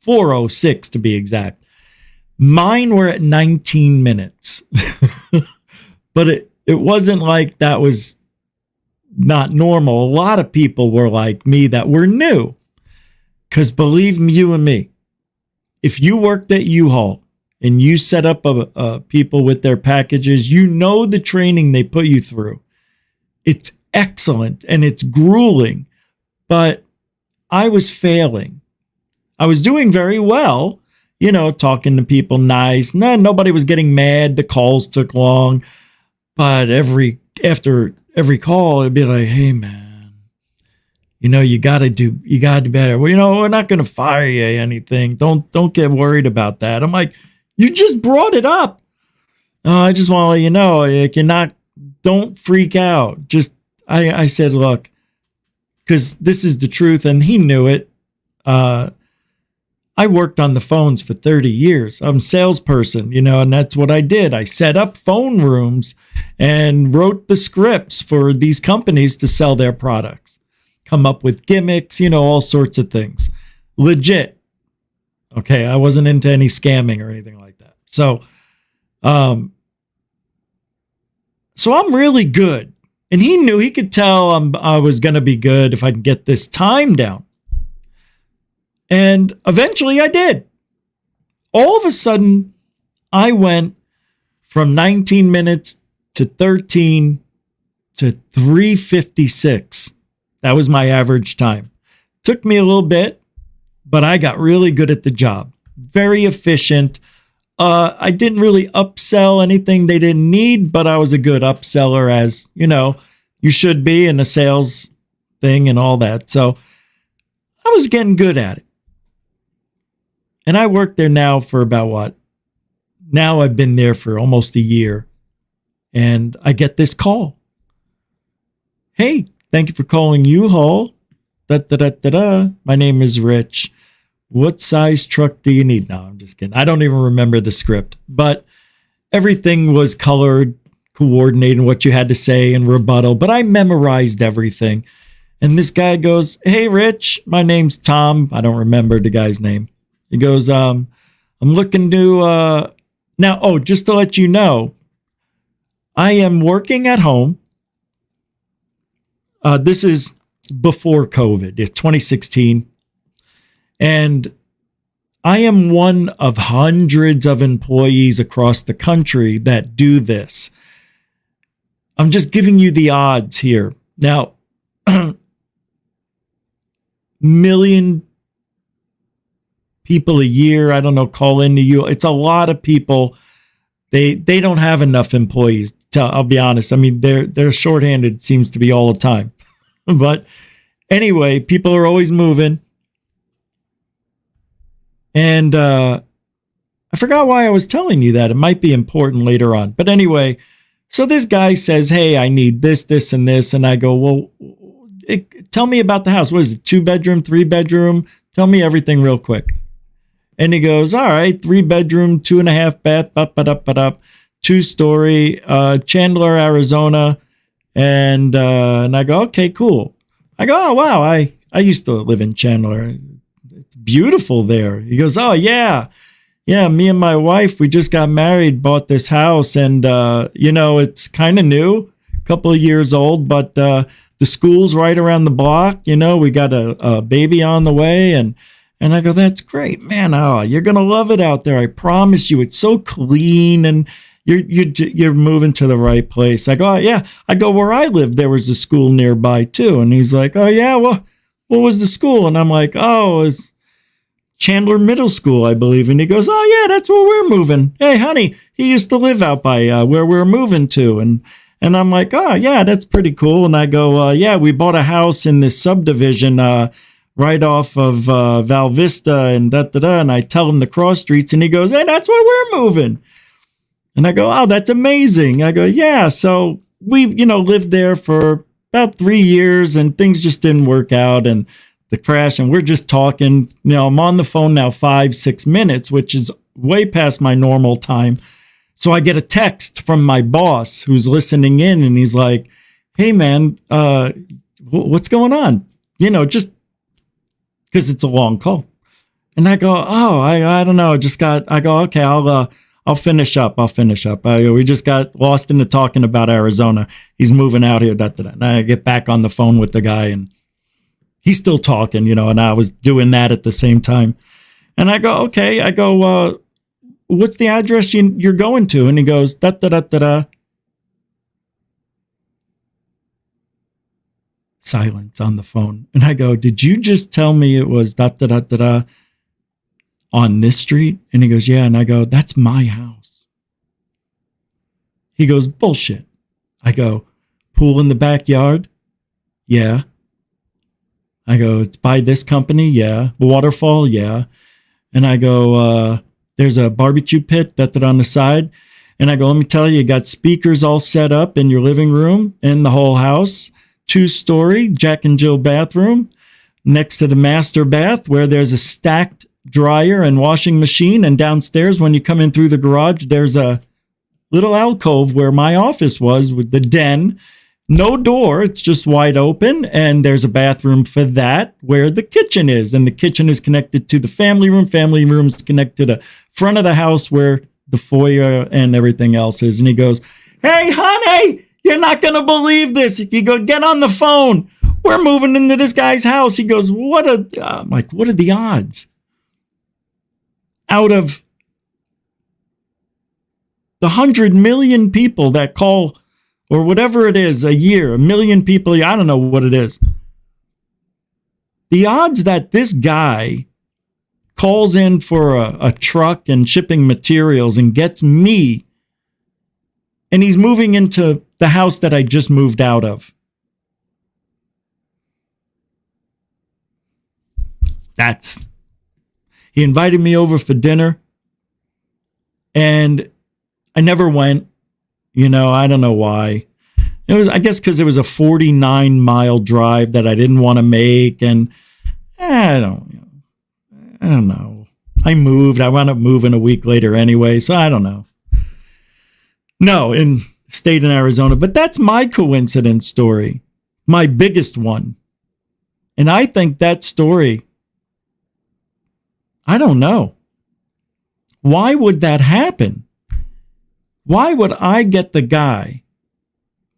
4:06 to be exact. Mine were at 19 minutes. But it wasn't like that was not normal. A lot of people were like me that were new. Because believe you and me, if you worked at U-Haul and you set up people with their packages, you know the training they put you through. It's excellent and it's grueling, but I was failing. I was doing very well, you know, talking to people nice. Nobody was getting mad. The calls took long, but after every call, it'd be like, hey man, you know, you gotta do better. Well, you know, we're not gonna fire you or anything. Don't get worried about that. I'm like, you just brought it up. I just want to let you know, don't freak out. I said, look, because this is the truth, and he knew it. I worked on the phones for 30 years. I'm a salesperson, you know, and that's what I did. I set up phone rooms and wrote the scripts for these companies to sell their products, come up with gimmicks, you know, all sorts of things. Legit. Okay, I wasn't into any scamming or anything like that. So I'm really good. And he knew, he could tell I was going to be good if I can get this time down. And eventually I did. All of a sudden, I went from 19 minutes to 13 to 3:56. That was my average time. Took me a little bit, but I got really good at the job. Very efficient. I didn't really upsell anything they didn't need, but I was a good upseller, as you know, you should be in a sales thing and all that. So I was getting good at it. And I worked there now for about what? Now I've been there for almost a year. And I get this call. Hey, thank you for calling U-Haul. My name is Rich. What size truck do you need? No, I'm just kidding. I don't even remember the script, but everything was colored, coordinated, what you had to say and rebuttal, but I memorized everything. And this guy goes, hey, Rich, my name's Tom. I don't remember the guy's name. He goes, I'm looking to, just to let you know, I am working at home. This is before COVID. It's 2016. And I am one of hundreds of employees across the country that do this. I'm just giving you the odds here. Now, million people a year, I don't know, call into you. It's a lot of people. They don't have enough employees. I'll be honest. I mean, they're shorthanded, seems to be all the time. But anyway, people are always moving. And I forgot why I was telling you that. It might be important later on. But anyway, so this guy says, hey, I need this, this, and this. And I go, well, tell me about the house. What is it, 2-bedroom, 3-bedroom? Tell me everything real quick. And he goes, all right, 3-bedroom, 2.5 bath, 2-story, Chandler, Arizona. And I go, okay, cool. I go, oh, wow, I used to live in Chandler. It's beautiful there. He goes, oh, yeah. Yeah, me and my wife, we just got married, bought this house. And, it's kind of new, a couple of years old, but the school's right around the block. You know, we got a baby on the way. And I go, that's great, man. Oh, you're going to love it out there. I promise you. It's so clean and you're moving to the right place. I go, oh, yeah. I go, where I live, there was a school nearby too. And he's like, oh yeah, well, what was the school? And I'm like, oh, it's Chandler Middle School, I believe. And he goes, oh yeah, that's where we're moving. Hey, honey, he used to live out by where we're moving to. And And I'm like, oh, yeah, that's pretty cool. And I go, yeah, we bought a house in this subdivision right off of Val Vista and da-da-da. And I tell him the cross streets, and he goes, hey, that's where we're moving. And I go, oh, that's amazing. I go, yeah. So we, lived there for about 3 years, and things just didn't work out, and the crash, and we're just talking. I'm on the phone now 5-6 minutes, which is way past my normal time. So I get a text from my boss who's listening in, and he's like, hey, man, what's going on? Just because it's a long call. And I go, oh, I don't know. I go, okay, I'll finish up. We just got lost into talking about Arizona. He's moving out here. And I get back on the phone with the guy, and he's still talking, and I was doing that at the same time. And I go, okay. I go, what's the address you're going to? And he goes, da-da-da-da-da. Silence on the phone. And I go, did you just tell me it was da-da-da-da-da on this street? And he goes, yeah. And I go, that's my house. He goes, bullshit. I go, pool in the backyard? Yeah. I go, it's by this company? Yeah. Waterfall? Yeah. And I go, there's a barbecue pit that's on the side. And I go, let me tell you, you got speakers all set up in your living room and the whole house. 2-story Jack and Jill bathroom next to the master bath, where there's a stacked dryer and washing machine. And downstairs, when you come in through the garage, there's a little alcove where my office was with the den. No door. It's just wide open. And there's a bathroom for that where the kitchen is. And the kitchen is connected to the family room. Family room is connected to the front of the house where the foyer and everything else is. And he goes, hey, honey, you're not going to believe this. You go, get on the phone. We're moving into this guy's house. He goes, I'm like, what are the odds? Out of the 100 million people that call, or whatever it is, a year, 1 million people, I don't know what it is. The odds that this guy calls in for a truck and shipping materials and gets me, and he's moving into the house that I just moved out of. He invited me over for dinner, and I never went. I don't know why. It was, I guess, because it was a 49-mile drive that I didn't want to make, and I don't know. I moved. I wound up moving a week later anyway, so I don't know. No, stayed in Arizona, but that's my coincidence story, my biggest one. And I think that story, I don't know. Why would that happen? Why would I get the guy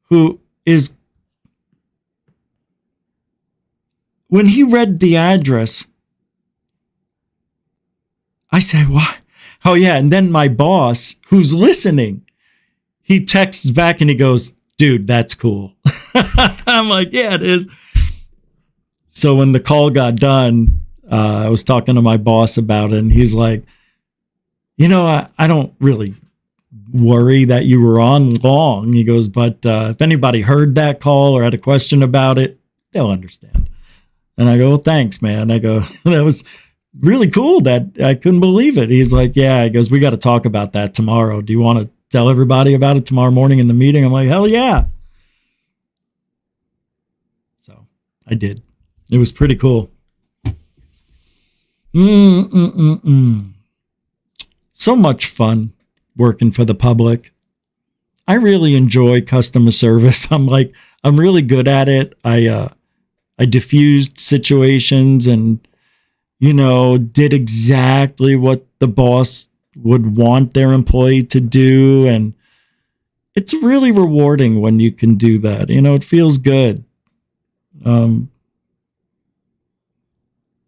who is, when he read the address, I say, why? Oh, yeah. And then my boss, who's listening, he texts back and he goes, dude, that's cool. I'm like, yeah, it is. So when the call got done, I was talking to my boss about it, and he's like, I don't really worry that you were on long. He goes, but if anybody heard that call or had a question about it, they'll understand. And I go, well, thanks, man. I go, that was really cool. That I couldn't believe it. He's like, yeah. He goes, we got to talk about that tomorrow. Do you want to tell everybody about it tomorrow morning in the meeting? I'm like, hell yeah. So I did. It was pretty cool. So much fun working for the public. I really enjoy customer service. I'm really good at it. I diffused situations and, did exactly what the boss would want their employee to do. And it's really rewarding when you can do that. It feels good. And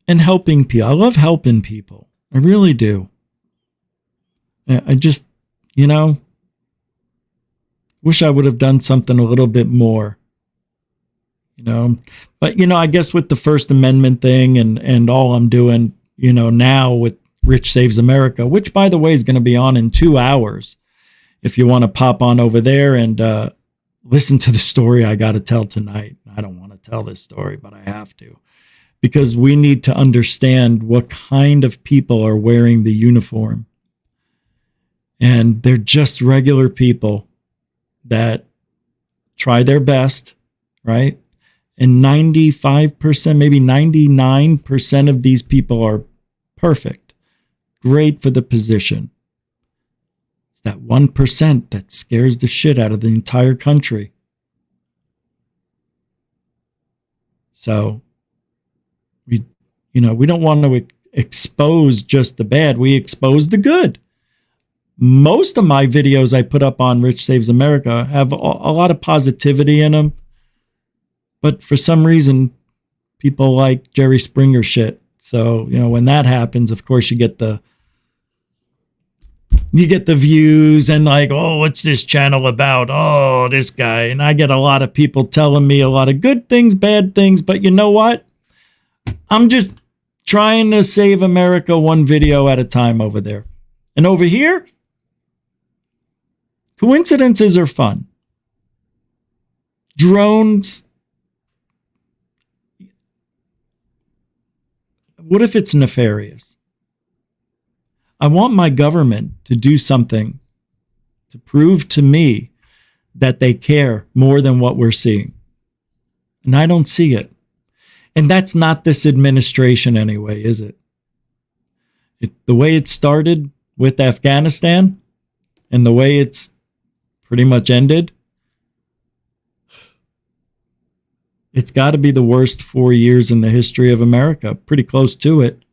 helping people. I love helping people. I really do. I just, wish I would have done something a little bit more, but, I guess with the First Amendment thing and all I'm doing, now with Rich Saves America, which, by the way, is going to be on in 2 hours. If you want to pop on over there and listen to the story I got to tell tonight. I don't want to tell this story, but I have to, because we need to understand what kind of people are wearing the uniform. And they're just regular people that try their best, right? And 95%, maybe 99% of these people are perfect, great for the position. It's that 1% that scares the shit out of the entire country. So we don't want to expose just the bad. We expose the good. Most of my videos I put up on Rich Saves America have a lot of positivity in them. But for some reason, people like Jerry Springer shit. So, when that happens, of course, you get the views and like, oh, what's this channel about? Oh, this guy. And I get a lot of people telling me a lot of good things, bad things. But you know what? I'm just trying to save America one video at a time over there. And over here, coincidences are fun. Drones. What if it's nefarious? I want my government to do something to prove to me that they care more than what we're seeing. And I don't see it. And that's not this administration anyway, is it? The way it started with Afghanistan and the way it's pretty much ended, it's got to be the worst 4 years in the history of America. Pretty close to it.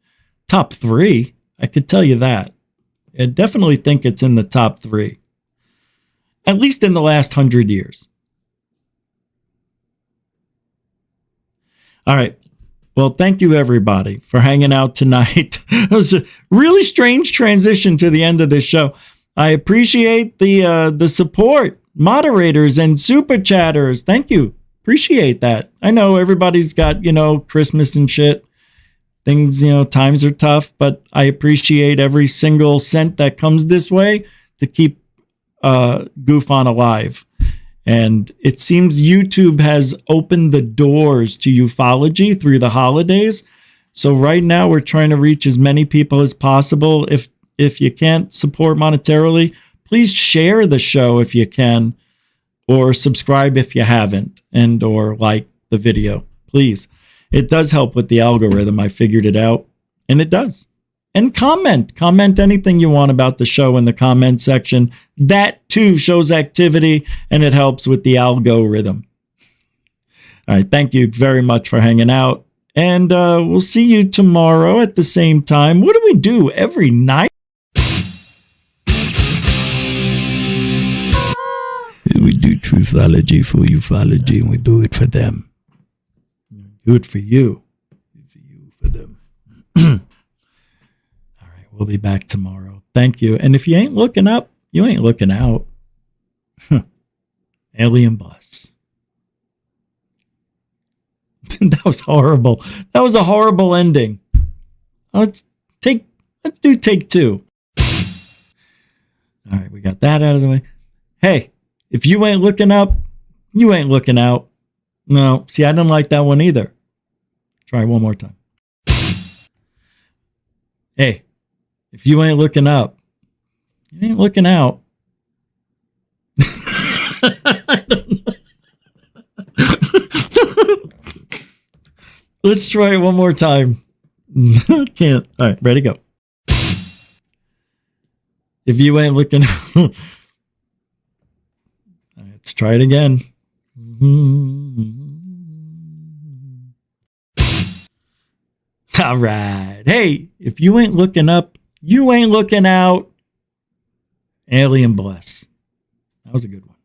Top 3, I could tell you that. I definitely think it's in the top 3. At least in the last 100 years. All right. Well, thank you, everybody, for hanging out tonight. It was a really strange transition to the end of this show. I appreciate the support, moderators and super chatters. Thank you. Appreciate that. I know everybody's got, Christmas and shit. Things, times are tough, but I appreciate every single cent that comes this way to keep GUFON alive. And it seems YouTube has opened the doors to ufology through the holidays. So right now we're trying to reach as many people as possible. If you can't support monetarily, please share the show if you can, or subscribe if you haven't, and or like the video, please. It does help with the algorithm. I figured it out, and it does. And comment anything you want about the show in the comment section. That too shows activity, and it helps with the algorithm. All right, thank you very much for hanging out, and we'll see you tomorrow at the same time. What do we do every night? We do truthology for ufology, and we do it for them. Do it for you. For you, for them. All right, we'll be back tomorrow. Thank you. And if you ain't looking up, you ain't looking out. Alien bus. That was horrible. That was a horrible ending. Let's do take 2. All right, we got that out of the way. Hey, if you ain't looking up, you ain't looking out. No, see, I didn't like that one either. Try one more time. Hey, if you ain't looking up, you ain't looking out. Let's try it one more time. Can't. All right, ready, go. If you ain't looking out. All right, let's try it again. All right. Hey, if you ain't looking up, you ain't looking out. Alien bless. That was a good one.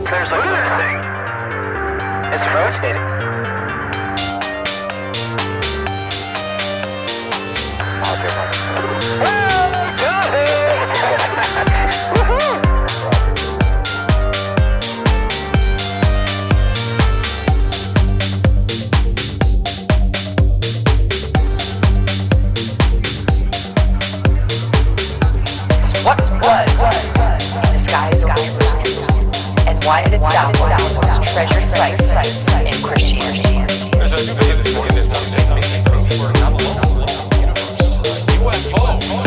There's a good thing. It's rotating. Well, good. insight in Christianity. There's a new proof for not alone. UFO.